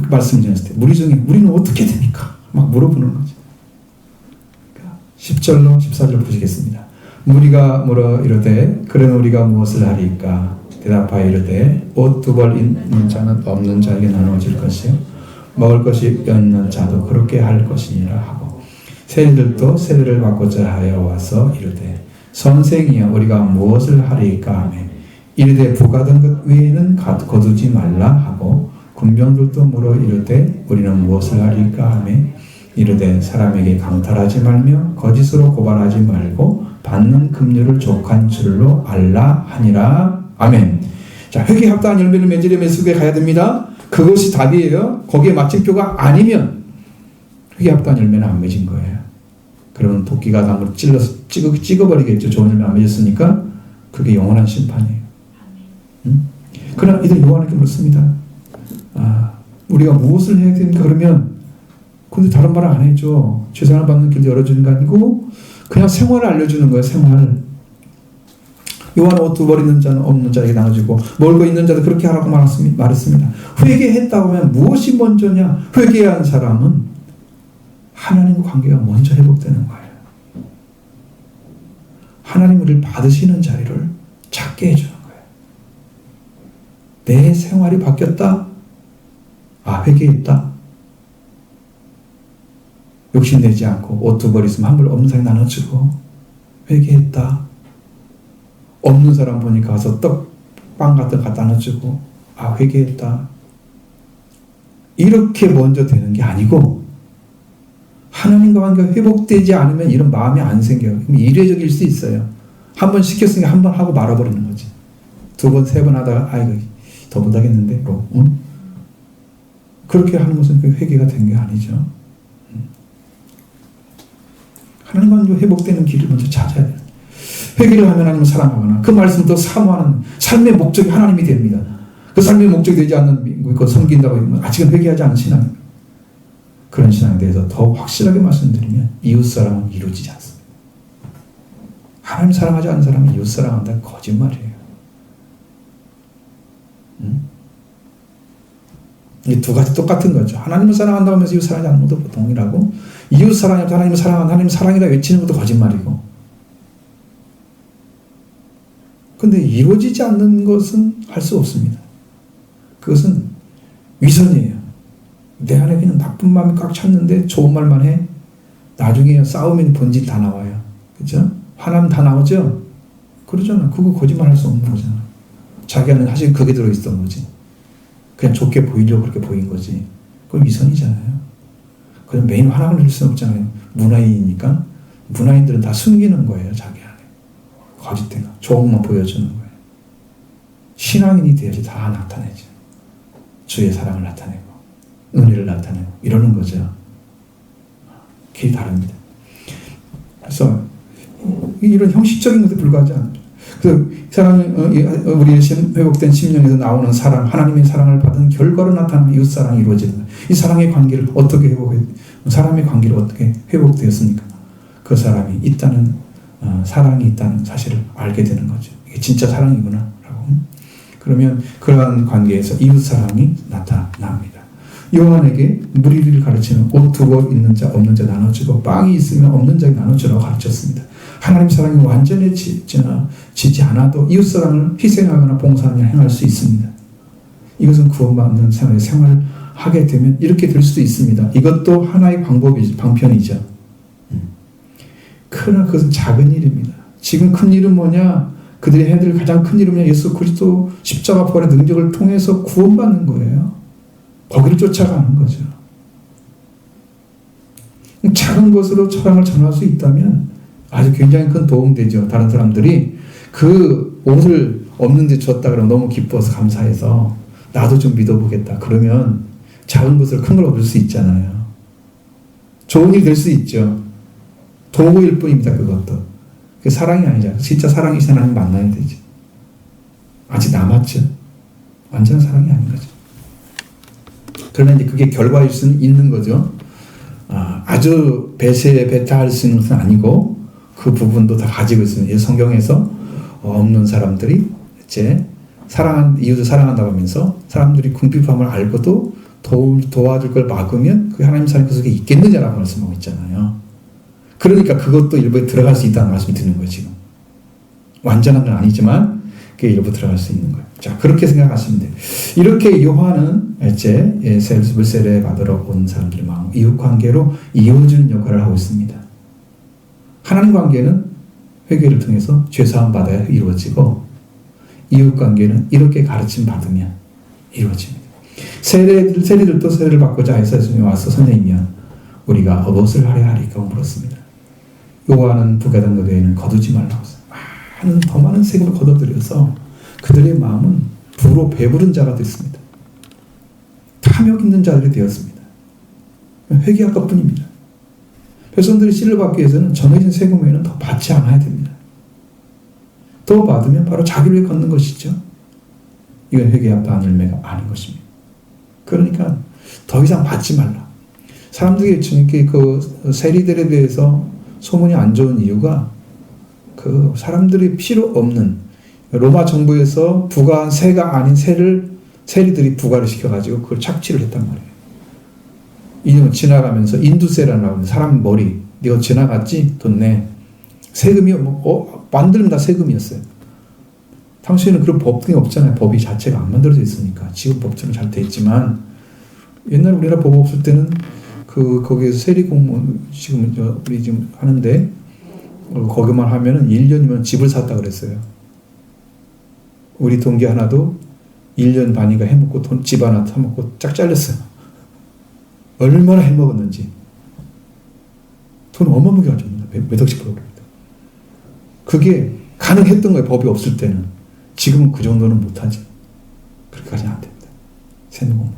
말씀 전했을 때 무리 중에 우리는 어떻게 됩니까? 막 물어보는 거죠. 10절로 14절 보시겠습니다. 무리가 물어 이르되 그러면 우리가 무엇을 하리까? 대답하여 이르되 옷 두 벌 있는 자는 없는 자에게 나누어질 것이요 먹을 것이 없는 자도 그렇게 할 것이니라 하고 세리들도 세례를 받고자 하여 와서 이르되 선생이여 우리가 무엇을 하리까 하며 이르되 부가던 것 외에는 거두지 말라 하고 군병들도 물어 이르되 우리는 무엇을 하리까 하며 이르되 사람에게 강탈하지 말며 거짓으로 고발하지 말고 받는 급료를 족한 줄로 알라 하니라. 아멘. 자, 회개에 합당한 열매를 맺으려면 예수께 가야 됩니다. 그것이 답이에요. 거기에 마침표가 아니면 회개에 합당한 열매는 안 맺은 거예요. 그러면 도끼가 나무를 찔러서 찍어버리겠죠. 좋은 열매 안 맺었으니까. 그게 영원한 심판이에요. 그러나 이들 요한에게 묻습니다. 우리가 무엇을 해야 됩니까? 그러면 근데 다른 말을 안 해줘. 죄사함을 받는 길을 열어주는 게 아니고 그냥 생활을 알려주는 거예요. 생활. 요한 옷 두 벌 있는 자는 없는 자에게 나눠주고 멀고 있는 자도 그렇게 하라고 말했습니다. 회개했다고 하면 무엇이 먼저냐? 회개한 사람은 하나님과 관계가 먼저 회복되는 거예요. 하나님 우리를 받으시는 자리를 찾게 해주는 거예요. 내 생활이 바뀌었다? 회개했다. 욕심내지 않고 옷 두 벌 있으면 한 벌 없는 사람이 나눠주고 회개했다. 없는 사람 보니까 가서 떡빵 같은 거 갖다 나눠주고 회개했다. 이렇게 먼저 되는 게 아니고 하나님과 관계가 회복되지 않으면 이런 마음이 안 생겨요. 이례적일 수 있어요. 한 번 시켰으니까 한 번 하고 말아버리는 거지. 두 번, 세 번 하다가 더 못하겠는데 그렇게 하는 것은 회개가 된 게 아니죠. 하나님과 관계가 회복되는 길을 먼저 찾아야 돼요. 회개를 하면 하나님을 사랑하거나 그 말씀을 또 사모하는 삶의 목적이 하나님이 됩니다. 그 삶의 목적이 되지 않는 그 섬긴다고 하면 아직은 회개하지 않은 신앙입니다. 그런 신앙에 대해서 더 확실하게 말씀드리면 이웃사랑은 이루어지지 않습니다. 하나님 사랑하지 않는 사람은 이웃사랑한다는 거짓말이에요. 이 두 가지 똑같은 거죠. 하나님을 사랑한다고 하면서 이웃 사랑하지 않는 것도 동일하고 이웃 사랑하면서 하나님을 사랑한다, 하나님 사랑이라 외치는 것도 거짓말이고. 근데 이루어지지 않는 것은 할 수 없습니다. 그것은 위선이에요. 내 안에 그냥 나쁜 마음이 꽉 찼는데 좋은 말만 해. 나중에 싸우면 본질 다 나와요. 그죠? 화나면 다 나오죠? 그러잖아. 그거 거짓말 할 수 없는 거잖아. 자기 안에 사실 그게 들어있던 거지. 그냥 좋게 보이려고 그렇게 보인 거지. 그건 위선이잖아요. 그럼 매일 화나게 될 수는 없잖아요. 문화인이니까. 문화인들은 다 숨기는 거예요. 자기 안에. 거짓된 거. 좋은 것만 보여주는 거예요. 신앙인이 돼야지 다 나타내죠. 주의 사랑을 나타내고 은혜를 나타내고 이러는 거죠. 길이 다릅니다. 그래서 이런 형식적인 것에 불과하지 않습니다. 그 사람이 우리의 회복된 심령에서 나오는 사랑, 하나님의 사랑을 받은 결과로 나타나는 이웃 사랑이 이루어지는 거예요. 이 사랑의 관계를 어떻게 회복해? 사람의 관계를 어떻게 회복되었습니까? 그 사람이 있다는 사랑이 있다는 사실을 알게 되는 거죠. 이게 진짜 사랑이구나라고. 그러면 그러한 관계에서 이웃 사랑이 나타납니다. 요한에게 무리를 가르치는 옷 두 벌 있는 자 없는 자 나눠주고 빵이 있으면 없는 자에게 나눠주라고 가르쳤습니다. 하나님 사랑이 완전해지지 않아도 이웃 사랑을 희생하거나 봉사하며 행할 수 있습니다. 이것은 구원받는 생활을 하게 되면 이렇게 될 수도 있습니다. 이것도 하나의 방편이죠. 그러나 그것은 작은 일입니다. 지금 큰 일은 뭐냐? 그들이 해야 될 가장 큰 일은 예수 그리스도 십자가 부활의 능력을 통해서 구원받는 거예요. 거기를 쫓아가는 거죠. 작은 것으로 사랑을 전할 수 있다면 아주 굉장히 큰 도움 되죠. 다른 사람들이 그 옷을 없는데 줬다 그러면 너무 기뻐서 감사해서 나도 좀 믿어보겠다. 그러면 작은 것으로 큰 걸 얻을 수 있잖아요. 좋은 일이 될 수 있죠. 도구일 뿐입니다. 그것도. 그게 사랑이 아니잖아요. 진짜 사랑이 하나님 만나야 되죠. 아직 남았죠. 완전한 사랑이 아닌 거죠. 그러나 이제 그게 결과일 수는 있는 거죠. 아주 배타할 수 있는 것은 아니고 그 부분도 다 가지고 있습니다. 성경에서 없는 사람들이 이제 이웃을 사랑한다고 하면서 사람들이 궁핍함을 알고도 도와줄 걸 막으면 그 하나님 사랑이 그 속에 있겠느냐라고 말씀하고 있잖아요. 그러니까 그것도 일부에 들어갈 수 있다는 말씀을 드리는 거예요. 지금 완전한 건 아니지만 그게 일부 들어갈 수 있는 거예요. 자, 그렇게 생각하시면 돼요. 이렇게 요한은 이제 셀습을 세례 받으러 온 사람들의 마음, 이웃 관계로 이어주는 역할을 하고 있습니다. 하나님 관계는 회개를 통해서 죄사함 받아야 이루어지고 이웃 관계는 이렇게 가르침 받으면 이루어집니다. 세리들도 세례를 받고자 해서 예수님이 와서 선생님이여 우리가 무엇을 하려 하리까 물었습니다. 요구하는 부가당 노래에는 거두지 말라고 했어요. 더 많은 세금을 걷어들여서 그들의 마음은 부로 배부른 자가 됐습니다. 탐욕 있는 자들이 되었습니다. 회개할 것뿐입니다. 백성들이 씨를 받기 위해서는 정해진 세금 외에는 더 받지 않아야 됩니다. 더 받으면 바로 자기를 위해 걷는 것이죠. 이건 회개에 합당한 열매가 아닌 것입니다. 그러니까 더 이상 받지 말라. 사람들이 그 세리들에 대해서 소문이 안 좋은 이유가 그 사람들이 필요 없는 로마 정부에서 부과한 세가 아닌 세를 세리들이 부과를 시켜가지고 그걸 착취를 했단 말이에요. 이놈은 지나가면서 인두세라고 하는 사람 머리, 네가 지나갔지? 돈 내. 세금이 만들면 다 세금이었어요. 당시에는 그런 법등이 없잖아요. 법이 자체가 안 만들어져 있으니까. 지금 법처럼 잘 돼 있지만 옛날 우리나라 법 없을 때는 거기에서 세리 공무원 지금 우리 지금 하는데 거기만 하면은 1년이면 집을 샀다 그랬어요. 우리 동기 하나도 1년 반인가 해먹고 집 하나 사먹고 짝 잘렸어요. 얼마나 해먹었는지. 돈 어마어마하게 가져옵니다. 몇 억씩 벌어버립니다. 그게 가능했던 거예요. 법이 없을 때는. 지금은 그 정도는 못하지. 그렇게까지는 안 됩니다. 세누공.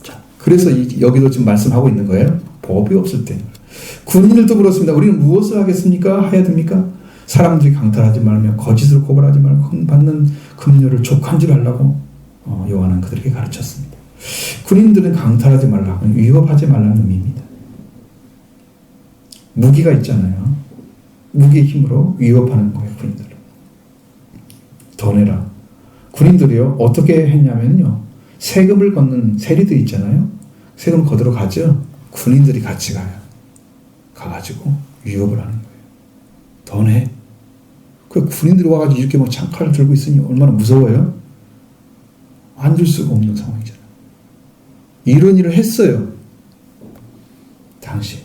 자, 그래서 여기도 지금 말씀하고 있는 거예요. 법이 없을 때. 군인들도 그렇습니다. 우리는 무엇을 하겠습니까? 해야 됩니까? 사람들이 강탈하지 말며 거짓으로 고발하지 말고 받는 금료를 족한 줄 알라고 요한은 그들에게 가르쳤습니다. 군인들은 강탈하지 말라, 위협하지 말라는 의미입니다. 무기가 있잖아요. 무기의 힘으로 위협하는 거예요, 군인들은. 더 내라. 군인들이요, 어떻게 했냐면요, 세금을 걷는 세리들 있잖아요. 세금 거두러 가죠. 군인들이 같이 가요. 가가지고 위협을 하는 거예요. 더 내. 그 군인들이 와가지고 이렇게 막 창칼을 들고 있으니 얼마나 무서워요? 안 줄 수가 없는 상황이잖아요. 이런 일을 했어요. 당시.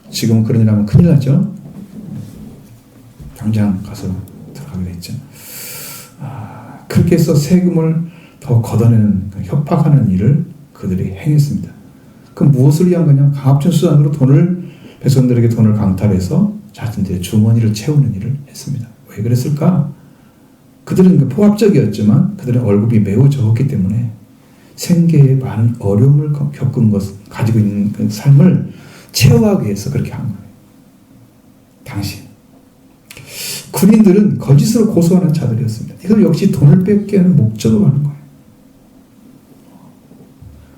지금은 그런 일 하면 큰일 나죠? 당장 가서 들어가게 됐죠. 그렇게 해서 세금을 더 걷어내는, 협박하는 일을 그들이 행했습니다. 그럼 무엇을 위한 거냐? 강압적 수단으로 백성들에게 돈을 강탈해서 자신들의 주머니를 채우는 일을 했습니다. 왜 그랬을까? 그들은 포압적이었지만 그들의 월급이 매우 적었기 때문에 생계에 많은 어려움을 겪은 가지고 있는 그 삶을 채워하기 위해서 그렇게 한 거예요. 당시. 군인들은 거짓으로 고소하는 자들이었습니다. 이걸 역시 돈을 뺏게 하는 목적으로 하는 거예요.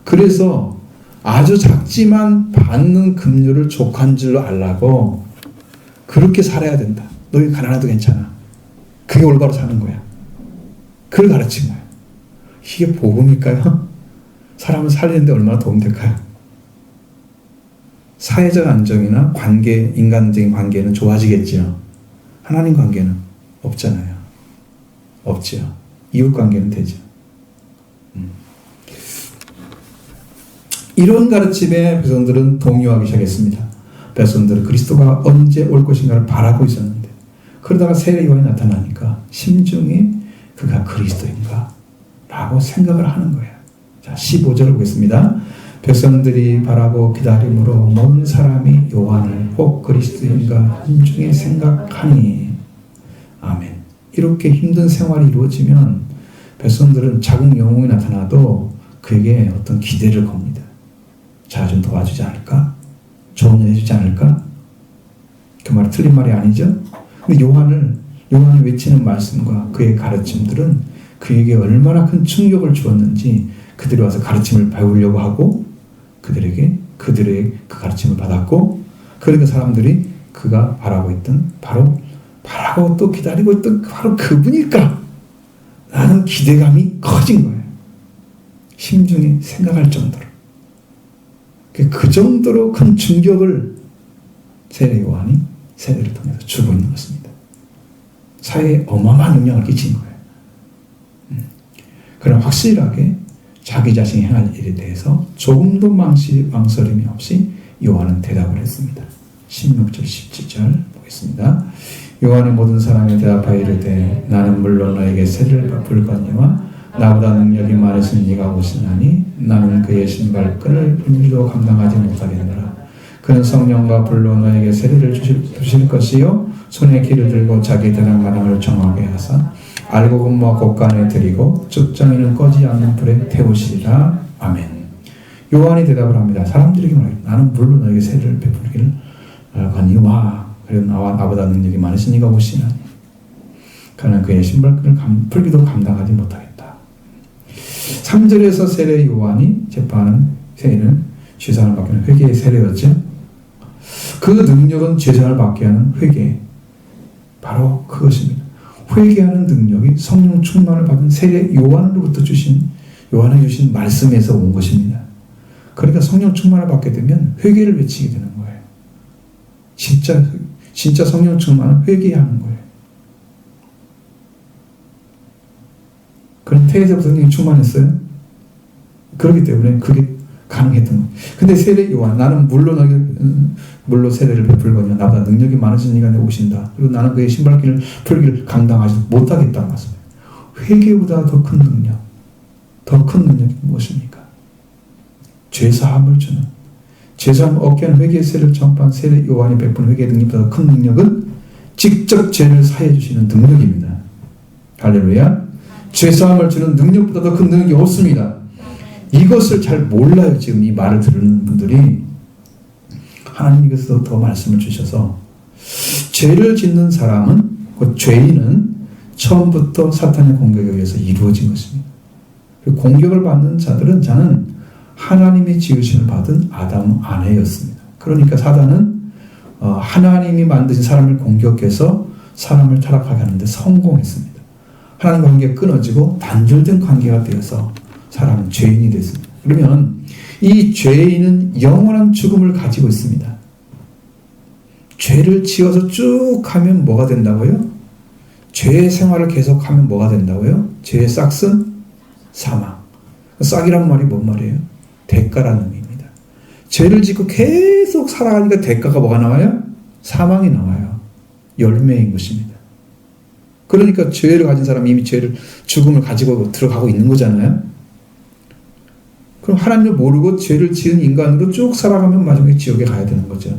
그래서 아주 작지만 받는 금료를 족한 줄로 알라고 그렇게 살아야 된다. 너희 가난해도 괜찮아. 그게 올바로 사는 거야. 그걸 가르친 거예요. 이게 복음일까요? 사람을 살리는데 얼마나 도움될까요? 사회적 안정이나 관계, 인간적인 관계는 좋아지겠지요. 하나님 관계는 없잖아요. 없지요. 이웃 관계는 되죠. 이런 가르침에 백성들은 동요하기 시작했습니다. 백성들은 그리스도가 언제 올 것인가를 바라고 있었는데 그러다가 세례 요한이 나타나니까 심중에 그가 그리스도인가? 라고 생각을 하는 거예요. 자, 15절을 보겠습니다. 백성들이 바라고 기다림으로 모든 사람이 요한을 혹 그리스도인가 심중에 생각하니. 아멘. 이렇게 힘든 생활이 이루어지면 백성들은 작은 영웅이 나타나도 그에게 어떤 기대를 겁니다. 자, 좀 도와주지 않을까? 좋은 일 해주지 않을까? 그 말은 틀린 말이 아니죠? 근데 요한이 외치는 말씀과 그의 가르침들은 그에게 얼마나 큰 충격을 주었는지 그들이 와서 가르침을 배우려고 하고 그들의 그 가르침을 받았고 그러니까 사람들이 그가 바라고 있던 바라고 또 기다리고 있던 바로 그분일까? 라는 기대감이 커진 거예요. 심중에 생각할 정도로. 그 정도로 큰 충격을 세례 요한이 세례를 통해서 주고 있는 것입니다. 사회에 어마어마한 영향을 끼친 거예요. 그럼 확실하게 자기 자신이 행할 일에 대해서 조금도 망설임이 없이 요한은 대답을 했습니다. 16절 17절 보겠습니다. 요한의 모든 사람에 대답하여 이르되 나는 물론 너에게 세례를 베풀거니와 나보다 능력이 많으신 네가 오시나니 나는 그의 신발끈을 분리도 감당하지 못하겠노라. 그는 성령과 불로 너에게 세례를 주실 것이요 손에 기를 들고 자기 대장 마당을 정하게 하사 알고 근무와 곳간에 드리고 쭉정이는 꺼지지 않는 불에 태우시리라. 아멘. 요한이 대답을 합니다. 사람들에게 말해요. 나는 물로 너에게 세례를 베풀기를 거니와 그리고 나보다 능력이 많으신 이가 오시나 그는 그의 신발끈을 풀기도 감당하지 못하겠다. 3절에서 세례 요한이 제파하는 세례는 죄사함을 받게 하는 회개의 세례였죠. 그 능력은 죄사함을 받게 하는 회개, 바로 그것입니다. 회개하는 능력이 성령 충만을 받은 세례 요한으로부터 요한에게 주신 말씀에서 온 것입니다. 그러니까 성령 충만을 받게 되면 회개를 외치게 되는 거예요. 진짜 성령 충만은 회개해야 하는 거예요. 그럼 태에서부터 성령이 충만했어요? 그렇기 때문에 그게 가능했던 거예요. 근데 세례 요한, 나는 물로 세례를 베풀거니와 나보다 능력이 많으신 이가 내게 오신다. 그리고 나는 그의 신발길을 풀기를 감당하지 못하겠다는 말씀이에요. 회개보다 더 큰 능력이 무엇입니까? 죄사함을 주는, 죄사함을 얻게 하는 회개의 세례를 전파한 세례 요한이 베푼 회개의 능력보다 큰 능력은 직접 죄를 사해 주시는 능력입니다. 할렐루야. 죄사함을 주는 능력보다 더 큰 능력이 없습니다. 이것을 잘 몰라요. 지금 이 말을 들은 분들이. 하나님께서 더 말씀을 주셔서 죄를 짓는 사람은, 그 죄인은 처음부터 사탄의 공격에 의해서 이루어진 것입니다. 공격을 받는 자는 하나님이 지으심을 받은 아담 아내였습니다. 그러니까 사단은 하나님이 만드신 사람을 공격해서 사람을 타락하게 하는데 성공했습니다. 하나님과 관계가 끊어지고 단절된 관계가 되어서 사람은 죄인이 됐습니다. 그러면 이 죄인은 영원한 죽음을 가지고 있습니다. 죄를 지어서 쭉 하면 뭐가 된다고요? 죄의 생활을 계속하면 뭐가 된다고요? 죄의 싹은 사망. 싹이란 말이 뭔 말이에요? 대가라는 의미입니다. 죄를 짓고 계속 살아가니까 대가가 뭐가 나와요? 사망이 나와요. 열매인 것입니다. 그러니까 죄를 가진 사람이 이미 죽음을 가지고 들어가고 있는 거잖아요. 그럼 하나님을 모르고 죄를 지은 인간으로 쭉 살아가면 마지막에 지옥에 가야 되는 거죠.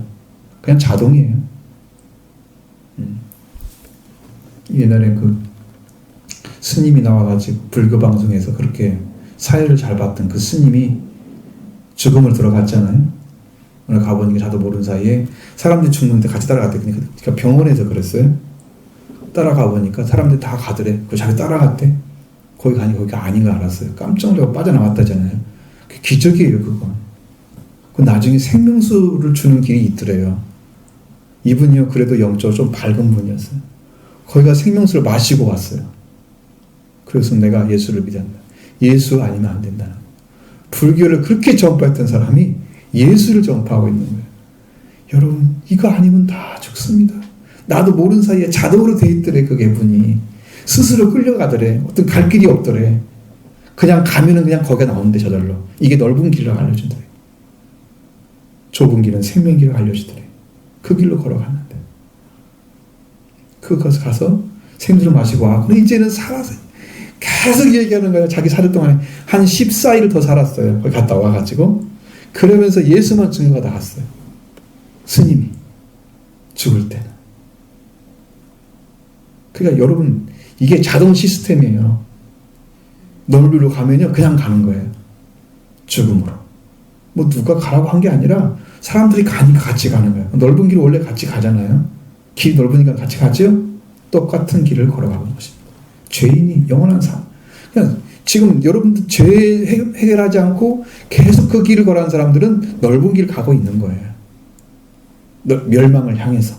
그냥 자동이에요. 옛날에 그 스님이 나와가지고 불교 방송에서 그렇게 사회를 잘 봤던 그 스님이 죽음을 들어갔잖아요. 오늘 가보니까 자도 모르는 사이에 사람들이 죽는데 같이 따라갔대. 그러니까 병원에서 그랬어요. 따라가 보니까 사람들이 다 가더래. 그 자기 따라갔대. 거기 가니까 거기가 아닌 걸 알았어요. 깜짝 놀라고 빠져나왔다잖아요. 기적이에요, 그건. 그 나중에 생명수를 주는 길이 있더래요. 이분이요, 그래도 영적으로 좀 밝은 분이었어요. 거기가 생명수를 마시고 왔어요. 그래서 내가 예수를 믿었다. 예수 아니면 안 된다. 불교를 그렇게 전파했던 사람이 예수를 전파하고 있는 거예요. 여러분, 이거 아니면 다 죽습니다. 나도 모르는 사이에 자동으로 돼 있더래, 그게 분이. 스스로 끌려가더래. 어떤 갈 길이 없더래. 그냥 가면은 그냥 거기가 나오는데 저절로. 이게 넓은 길을 알려준더래. 좁은 길은 생명길을 알려주더래. 그 길로 걸어가는데. 그곳에 가서 생수를 마시고 와. 그럼 이제는 살아서 계속 얘기하는 거예요. 자기 사는 동안에 한 14일을 더 살았어요. 거기 갔다 와가지고. 그러면서 예수만 증거가 나갔어요. 스님이. 죽을 때는. 그러니까 여러분, 이게 자동 시스템이에요. 넓이로 가면요, 그냥 가는 거예요. 죽음으로. 뭐 누가 가라고 한 게 아니라 사람들이 가니까 같이 가는 거예요. 넓은 길 원래 같이 가잖아요. 길이 넓으니까 같이 가죠? 똑같은 길을 걸어가는 것입니다. 죄인이 영원한 삶. 그냥 지금 여러분들 죄 해결하지 않고 계속 그 길을 걸어가는 사람들은 넓은 길 가고 있는 거예요. 멸망을 향해서.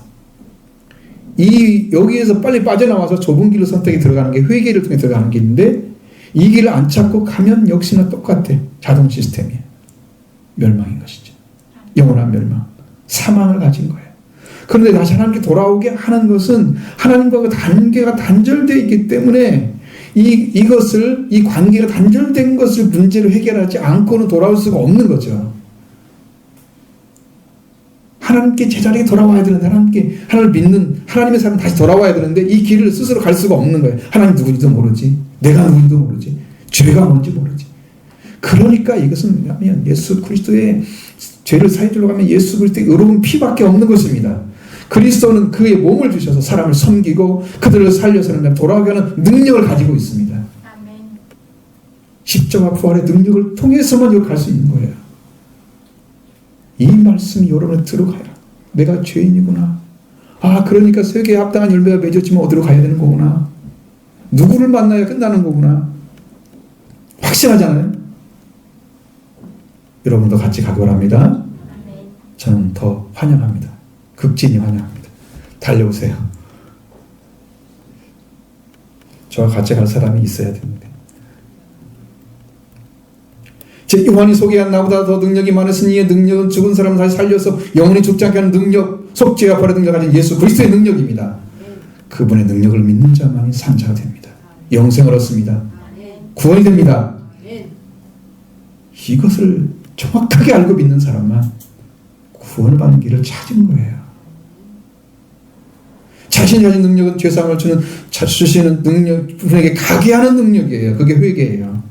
여기에서 빨리 빠져나와서 좁은 길로 선택이 들어가는 게 회개를 통해 들어가는 길인데 이 길을 안 찾고 가면 역시나 똑같아. 자동 시스템이에요. 멸망인 것이죠. 영원한 멸망. 사망을 가진 거예요. 그런데 다시 하나님께 돌아오게 하는 것은 하나님과 그 관계가 단절되어 있기 때문에 이 관계가 단절된 것을 문제로 해결하지 않고는 돌아올 수가 없는 거죠. 하나님께 제자리에 돌아와야 되는데 하나님을 믿는 하나님의 사람 다시 돌아와야 되는데 이 길을 스스로 갈 수가 없는 거예요. 하나님 누구인지도 모르지. 내가 누구인지도 모르지. 죄가 뭔지 모르지. 그러니까 이것은 뭐냐면 예수 그리스도의 죄를 사해주려고 하면 예수 그리스도의 의로운 피밖에 없는 것입니다. 그리스도는 그의 몸을 주셔서 사람을 섬기고 그들을 살려서는 돌아오게 하는 능력을 가지고 있습니다. 아멘. 십자가 부활의 능력을 통해서만 여기 갈 수 있는 거예요. 이 말씀이 여러분을 들어가야 내가 죄인이구나. 아, 그러니까 세계에 합당한 열매가 맺었지만 어디로 가야 되는 거구나. 누구를 만나야 끝나는 거구나. 확실하잖아요. 여러분도 같이 가기 바랍니다. 저는 더 환영합니다. 극진히 환영합니다. 달려오세요. 저와 같이 갈 사람이 있어야 됩니다. 제 요한이 소개한 나보다 더 능력이 많으신 이의 능력은 죽은 사람을 다시 살려서 영원히 죽지 않게 하는 능력, 속죄와 벌의 능력을 가진 예수 그리스도의 능력입니다. 그분의 능력을 믿는 자만이 산 자가 됩니다. 영생을 얻습니다. 구원이 됩니다. 이것을 정확하게 알고 믿는 사람만 구원을 받는 길을 찾은 거예요. 자신이 가진 능력은 죄사함을 주시는 능력, 분에게 가게 하는 능력이에요. 그게 회개예요.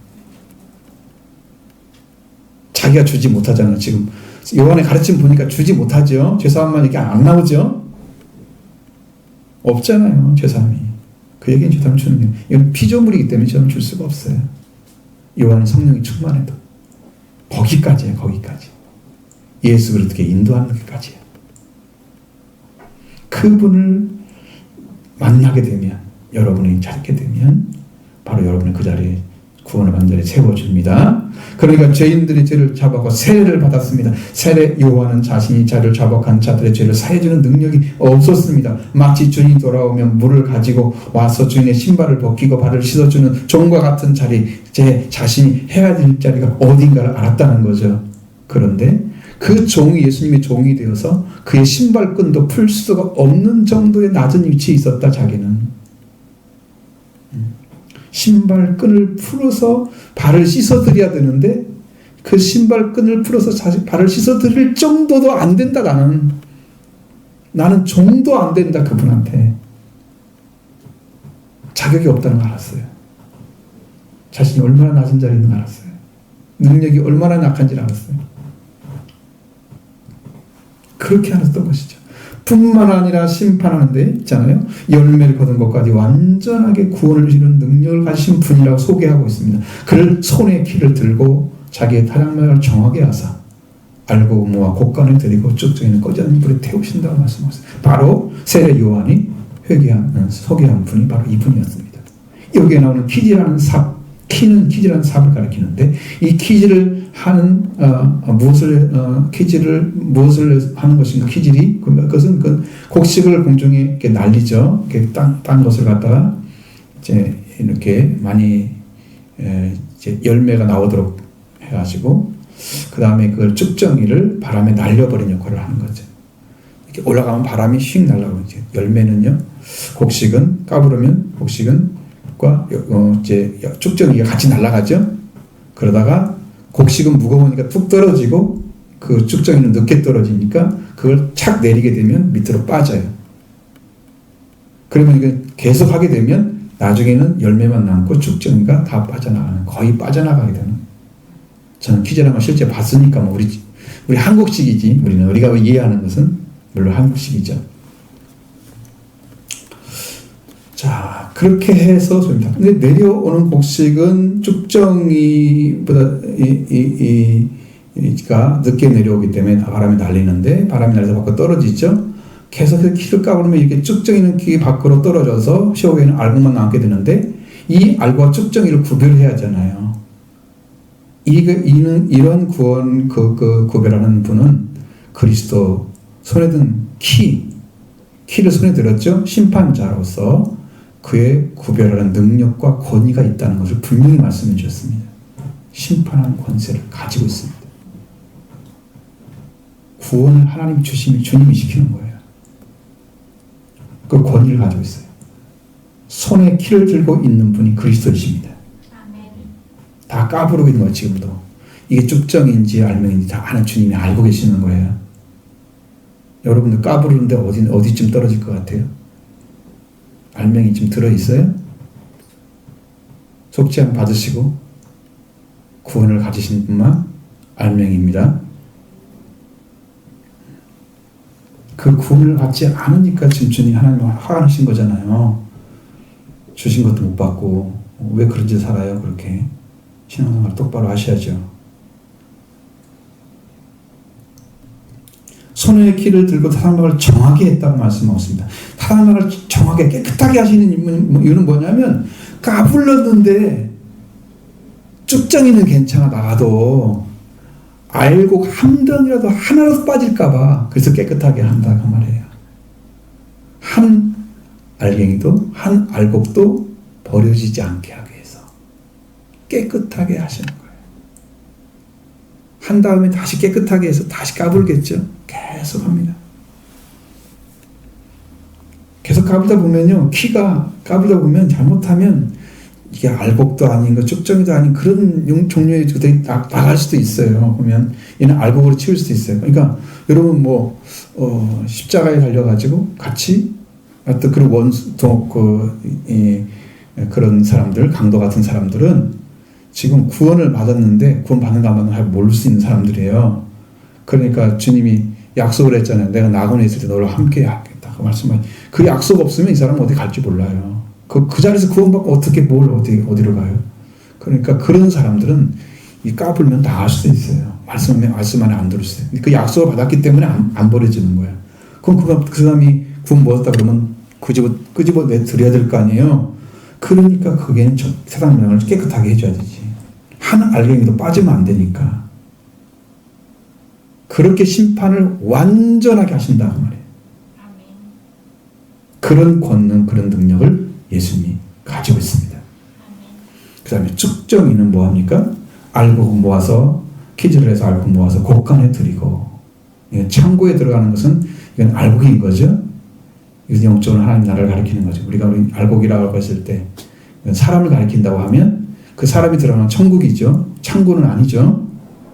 자기가 주지 못하잖아요. 지금 요한의 가르침 보니까 주지 못하죠. 죄사함만 이렇게 안 나오죠. 없잖아요. 죄사함이. 그 얘기는 죄사함을 주는 게 이건 피조물이기 때문에 죄사함을 줄 수가 없어요. 요한은 성령이 충만해도 거기까지예요. 거기까지. 예수 그리스도께 인도하는 것까지예요. 그분을 만나게 되면, 여러분이 찾게 되면 바로 여러분의 그 자리에 구원을 받는 자리에 세워줍니다. 그러니까 죄인들이 죄를 자복하고 세례를 받았습니다. 세례 요한은 자신이 자를 자복한 자들의 죄를 사해주는 능력이 없었습니다. 마치 주인이 돌아오면 물을 가지고 와서 주인의 신발을 벗기고 발을 씻어주는 종과 같은 자리, 제 자신이 해야 될 자리가 어딘가를 알았다는 거죠. 그런데 그 종이 예수님의 종이 되어서 그의 신발끈도 풀 수가 없는 정도의 낮은 위치에 있었다. 자기는 신발끈을 풀어서 발을 씻어드려야 되는데 그 신발끈을 풀어서 발을 씻어드릴 정도도 안 된다. 나는 종도 안 된다. 그분한테 자격이 없다는 걸 알았어요. 자신이 얼마나 낮은 자리에 있는 걸 알았어요. 능력이 얼마나 약한지를 알았어요. 그렇게 하셨던 것이죠. 뿐만 아니라 심판하는 데 있잖아요. 열매를 거둔 것까지 완전하게 구원을 이루는 능력을 가지신 분이라고 소개하고 있습니다. 그를 손에 키를 들고 자기의 타작마를 정하게 하사 알고 모아 곡간에 들이고 쭉쭉이는 꺼지 않는 불에 태우신다고 말씀하셨어요. 바로 세례 요한이 소개한 분이 바로 이분이었습니다. 여기에 나오는 키지라는 삽, 키는 키지라는 삽을 가리키는데 이 키지를 하는 무엇을 하는 것인가? 키질이 그것은 그 곡식을 공중에 이렇게 날리죠. 이렇게 딴 것을 갖다가 이제 이렇게 많이 이제 열매가 나오도록 해가지고 그 다음에 그걸 쭉정이를 바람에 날려버리는 역할을 하는 거죠. 이렇게 올라가면 바람이 휙 날라오고 이제 열매는요. 곡식은 까부르면 곡식은과 이제 쭉정이가 같이 날아가죠. 그러다가 곡식은 무거우니까 툭 떨어지고 그 쭉정이는 늦게 떨어지니까 그걸 착 내리게 되면 밑으로 빠져요. 그러면 이게 계속 하게 되면 나중에는 열매만 남고 쭉정이가 다 빠져나가는, 거의 빠져나가게 되는. 저는 키즈라는 걸 실제 봤으니까 뭐 우리 한국식이지. 우리가 이해하는 것은 물론 한국식이죠. 자, 그렇게 해서 소입니다. 근데 내려오는 곡식은 쭉정이보다 가 늦게 내려오기 때문에 바람이 날리는데 바람이 날려서 밖으로 떨어지죠. 계속 키를 까부르면 이렇게 쭉정이는 키 밖으로 떨어져서 시오에는 알곡만 남게 되는데 이 알곡과 쭉정이를 구별해야 하잖아요. 이런 구원 구별하는 분은 그리스도 손에 든 키를 손에 들었죠. 심판자로서 그의 구별하는 능력과 권위가 있다는 것을 분명히 말씀해 주셨습니다. 심판하는 권세를 가지고 있습니다. 구원을 하나님 주님이 시키는 거예요. 그 권위를 가지고 있어요. 손에 키를 들고 있는 분이 그리스도이십니다. 다 까부르고 있는 거예요. 지금도. 이게 쭉정인지 알맹인지 다 아는 주님이 알고 계시는 거예요. 여러분들 까부르는데 어디쯤 떨어질 것 같아요? 알맹이 좀 들어있어요? 속죄함 받으시고 구원을 가지신 분만 알맹이입니다. 그 구원을 받지 않으니까 지금 주님 하나님 화가 나신 거잖아요. 주신 것도 못 받고 왜 그런 짓 살아요? 그렇게 신앙생활 똑바로 하셔야죠. 손에 키를 들고 타락막을 정하게 했다고 말씀하셨습니다. 타락막을 정하게 깨끗하게 하시는 이유는 뭐냐면 까불렀는데 쭉정이는 괜찮아 나가도 알곡 한 덩이라도 하나라도 빠질까봐 그래서 깨끗하게 한다 그 말이에요. 한 알갱이도 한 알곡도 버려지지 않게 하기 위해서 깨끗하게 하시는 거예요. 한 다음에 다시 깨끗하게 해서 다시 까불겠죠. 계속 합니다. 계속 까불다 보면요, 키가 까불다 보면 잘못하면 이게 알곡도 아닌 거 쭉정이도 아닌 그런 종류의 것들이 나갈 수도 있어요. 그러면 얘는 알곡으로 치울 수도 있어요. 그러니까 여러분 십자가에 달려가지고 같이 또 그런 원수 그런 사람들 강도 같은 사람들은 지금 구원을 받았는데 구원 받는가 안 받는가 모를 수 있는 사람들이에요. 그러니까 주님이 약속을 했잖아요. 내가 낙원에 있을 때 너를 함께 하겠다. 그 말씀을 그 약속 없으면 이 사람은 어디 갈지 몰라요. 그 자리에서 구원받고 어떻게 어디로 가요? 그러니까 그런 사람들은 이 까불면 나갈 수도 있어요. 말씀 안에 안 들을 수도 있어요. 그 약속을 받았기 때문에 안 버려지는 거예요. 그럼 그 사람이 구원 받았다 그러면 끄집어 내드려야 될 거 아니에요. 그러니까 그게는 세상 문양을 깨끗하게 해줘야 되지. 한 알갱이도 빠지면 안 되니까. 그렇게 심판을 완전하게 하신다 그 말이에요. 그런 권능, 그런 능력을 예수님이 가지고 있습니다. 그 다음에 쭉정이는 뭐합니까? 알곡 모아서 키즈를 해서 알곡 모아서 곡간에 드리고, 이건 창고에 들어가는 것은 이건 알곡인 거죠. 이건 영적으로 하나님 나라를 가리키는 거죠. 우리가 알곡이라고 했을 때 사람을 가리킨다고 하면 그 사람이 들어가는 천국이죠. 창고는 아니죠.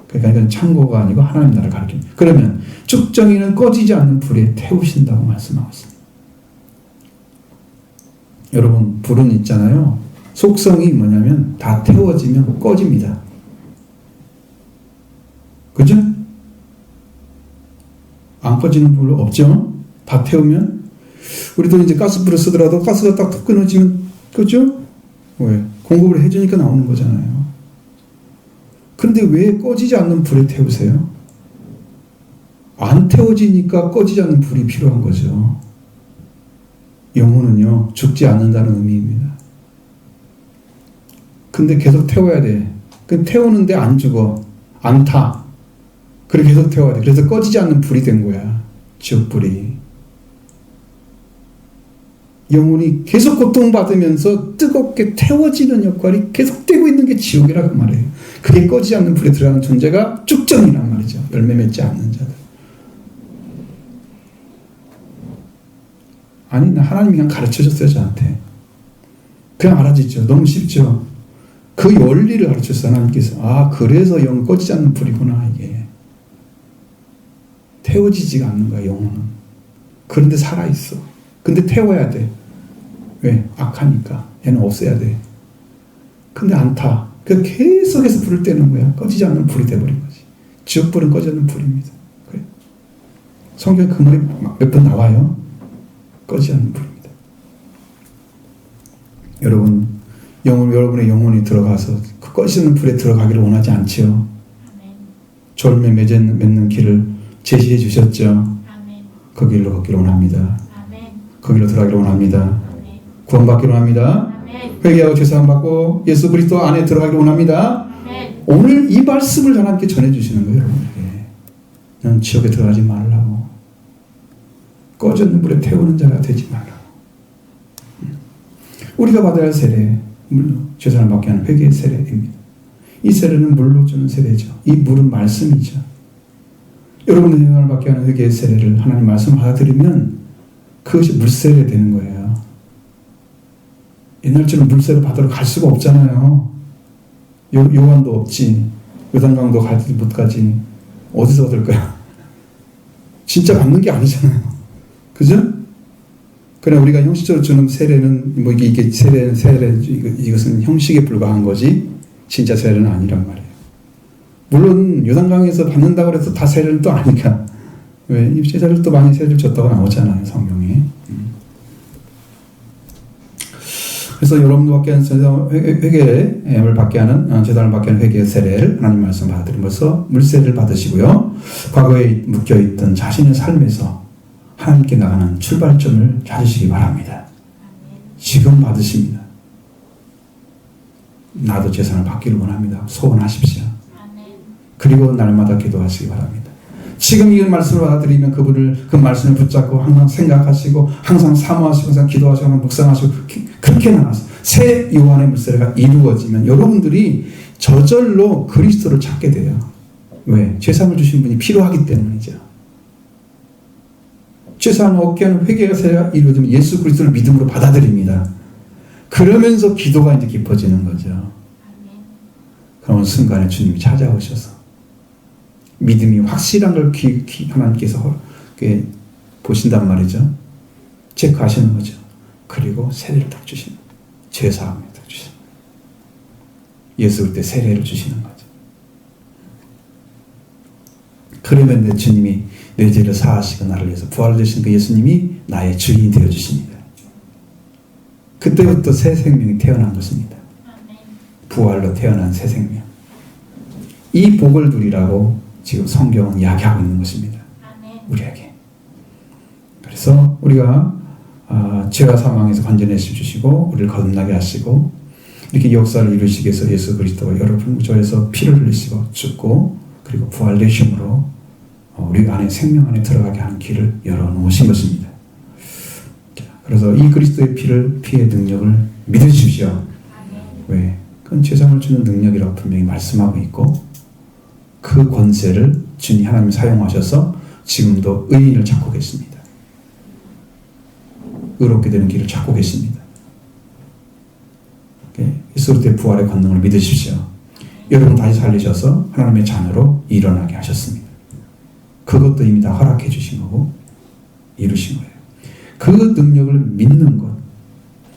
그러니까 이건 창고가 아니고 하나님 나라를 가리킵니다. 그러면 쭉정이는 꺼지지 않는 불에 태우신다고 말씀하고 있습니다. 여러분 불은 있잖아요. 속성이 뭐냐면 다 태워지면 꺼집니다. 그죠? 안 꺼지는 불 없죠? 다 태우면 우리도 이제 가스불을 쓰더라도 가스가 딱 끊어지면 그죠? 왜? 공급을 해주니까 나오는 거잖아요. 그런데 왜 꺼지지 않는 불에 태우세요? 안 태워지니까 꺼지지 않는 불이 필요한 거죠. 영혼은요, 죽지 않는다는 의미입니다. 근데 계속 태워야 돼. 태우는데 안 죽어. 안 타. 그래 계속 태워야 돼. 그래서 꺼지지 않는 불이 된 거야. 지옥불이. 영혼이 계속 고통받으면서 뜨겁게 태워지는 역할이 계속되고 있는 게 지옥이라고 말해요. 그게 꺼지지 않는 불에 들어가는 존재가 쭉정이란 말이죠. 열매 맺지 않는 자들. 아니, 하나님이 그냥 가르쳐줬어요, 저한테. 그냥 알아지죠. 너무 쉽죠. 그 원리를 가르쳤어요, 하나님께서. 아, 그래서 영 꺼지지 않는 불이구나, 이게. 태워지지가 않는 거야, 영혼은. 그런데 살아있어. 근데 태워야 돼. 왜? 악하니까. 얘는 없애야 돼. 근데 안 타. 그래서 계속해서 불을 떼는 거야. 꺼지지 않는 불이 돼버린 거지. 지옥불은 꺼지지 않는 불입니다. 그래. 성경에 그 말이 몇 번 나와요. 꺼지지 않는 불입니다. 여러분의 영혼이 들어가서 그 꺼지지 않는 불에 들어가기를 원하지 않지요. 졸매 맺는 길을 제시해 주셨죠. 그 길로 걷기를 원합니다. 그 길로 들어가기를 원합니다. 구원받기를 원합니다. 회개하고 죄사함 받고 예수 그리스도 안에 들어가기를 원합니다. 오늘 이 말씀을 하나님께 전해주시는 거예요. 여러분에게. 넌 지옥에 들어가지 말라고. 꺼졌는 불에 태우는 자가 되지 말라고. 우리가 받아야 할 세례, 물론 죄사함 받게 하는 회개의 세례입니다. 이 세례는 물로 주는 세례죠. 이 물은 말씀이죠. 여러분의 죄사함을 받게 하는 회개의 세례를 하나님 말씀 받아들이면 그것이 물세례 되는 거예요. 옛날처럼 물세례 받으러 갈 수가 없잖아요. 요한도 없지. 요단강도 가지 못 가지. 어디서 얻을 거야? 진짜 받는 게 아니잖아요. 그죠? 그러나 우리가 형식적으로 주는 세례는 이게 세례 이것은 형식에 불과한 거지 진짜 세례는 아니란 말이에요. 물론 요단강에서 받는다고 해서 다 세례는 또 아니까 왜 제자들도 많이 세를 줬다고 나오잖아요, 성경에. 그래서 여러분도 받게 하는 회개를 받게 하는 제단을 받게 하는 회개의 세례를 하나님 말씀 받아들이면서 물세를 받으시고요. 과거에 묶여있던 자신의 삶에서 하나님께 나가는 출발점을 찾으시기 바랍니다. 지금 받으십니다. 나도 재산을 받기를 원합니다. 소원하십시오. 그리고 날마다 기도하시기 바랍니다. 지금 이 말씀을 받아들이면 그 말씀을 붙잡고 항상 생각하시고 항상 사모하시고 항상 기도하시고 항상 묵상하시고 그렇게 나가서 새 요한의 물세례가 이루어지면 여러분들이 저절로 그리스도를 찾게 돼요. 왜? 죄사함을 주신 분이 필요하기 때문이죠. 죄사함을 얻게 하는 회개의 세례가 이루어지면 예수 그리스도를 믿음으로 받아들입니다. 그러면서 기도가 이제 깊어지는 거죠. 그런 순간에 주님이 찾아오셔서 믿음이 확실한 걸 하나님께서 보신단 말이죠. 체크하시는 거죠. 그리고 세례를 딱 주시는 거예요. 죄사함을 딱 주시는 거예요. 예수 그때 세례를 주시는 거죠. 그러면 내 주님이 내 죄를 사하시고 나를 위해서 부활을 주신 그 예수님이 나의 주인이 되어주십니다. 그때부터 새 생명이 태어난 것입니다. 부활로 태어난 새 생명. 이 복을 누리라고 지금 성경은 이야기하고 있는 것입니다. 우리에게. 그래서 우리가 죄와 사망에서 건져내 주시고 우리를 거듭나게 하시고 이렇게 역사를 이루시기 위해서 예수 그리스도가 여러분 구조에서 피를 흘리시고 죽고 그리고 부활되심으로 우리 안에 생명 안에 들어가게 하는 길을 열어놓으신 것입니다. 그래서 이 그리스도의 피의 능력을 믿으십시오. 왜? 그건 죄상을 주는 능력이라고 분명히 말씀하고 있고 그 권세를 주님 하나님이 사용하셔서 지금도 의인을 찾고 계십니다. 의롭게 되는 길을 찾고 계십니다. 예수 그리스도의 부활의 권능을 믿으십시오. 여러분 다시 살리셔서 하나님의 자녀로 일어나게 하셨습니다. 그것도 이미 다 허락해 주신 거고 이루신 거예요. 그 능력을 믿는 것,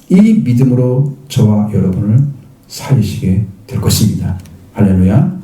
이 믿음으로 저와 여러분을 살리시게 될 것입니다. 할렐루야.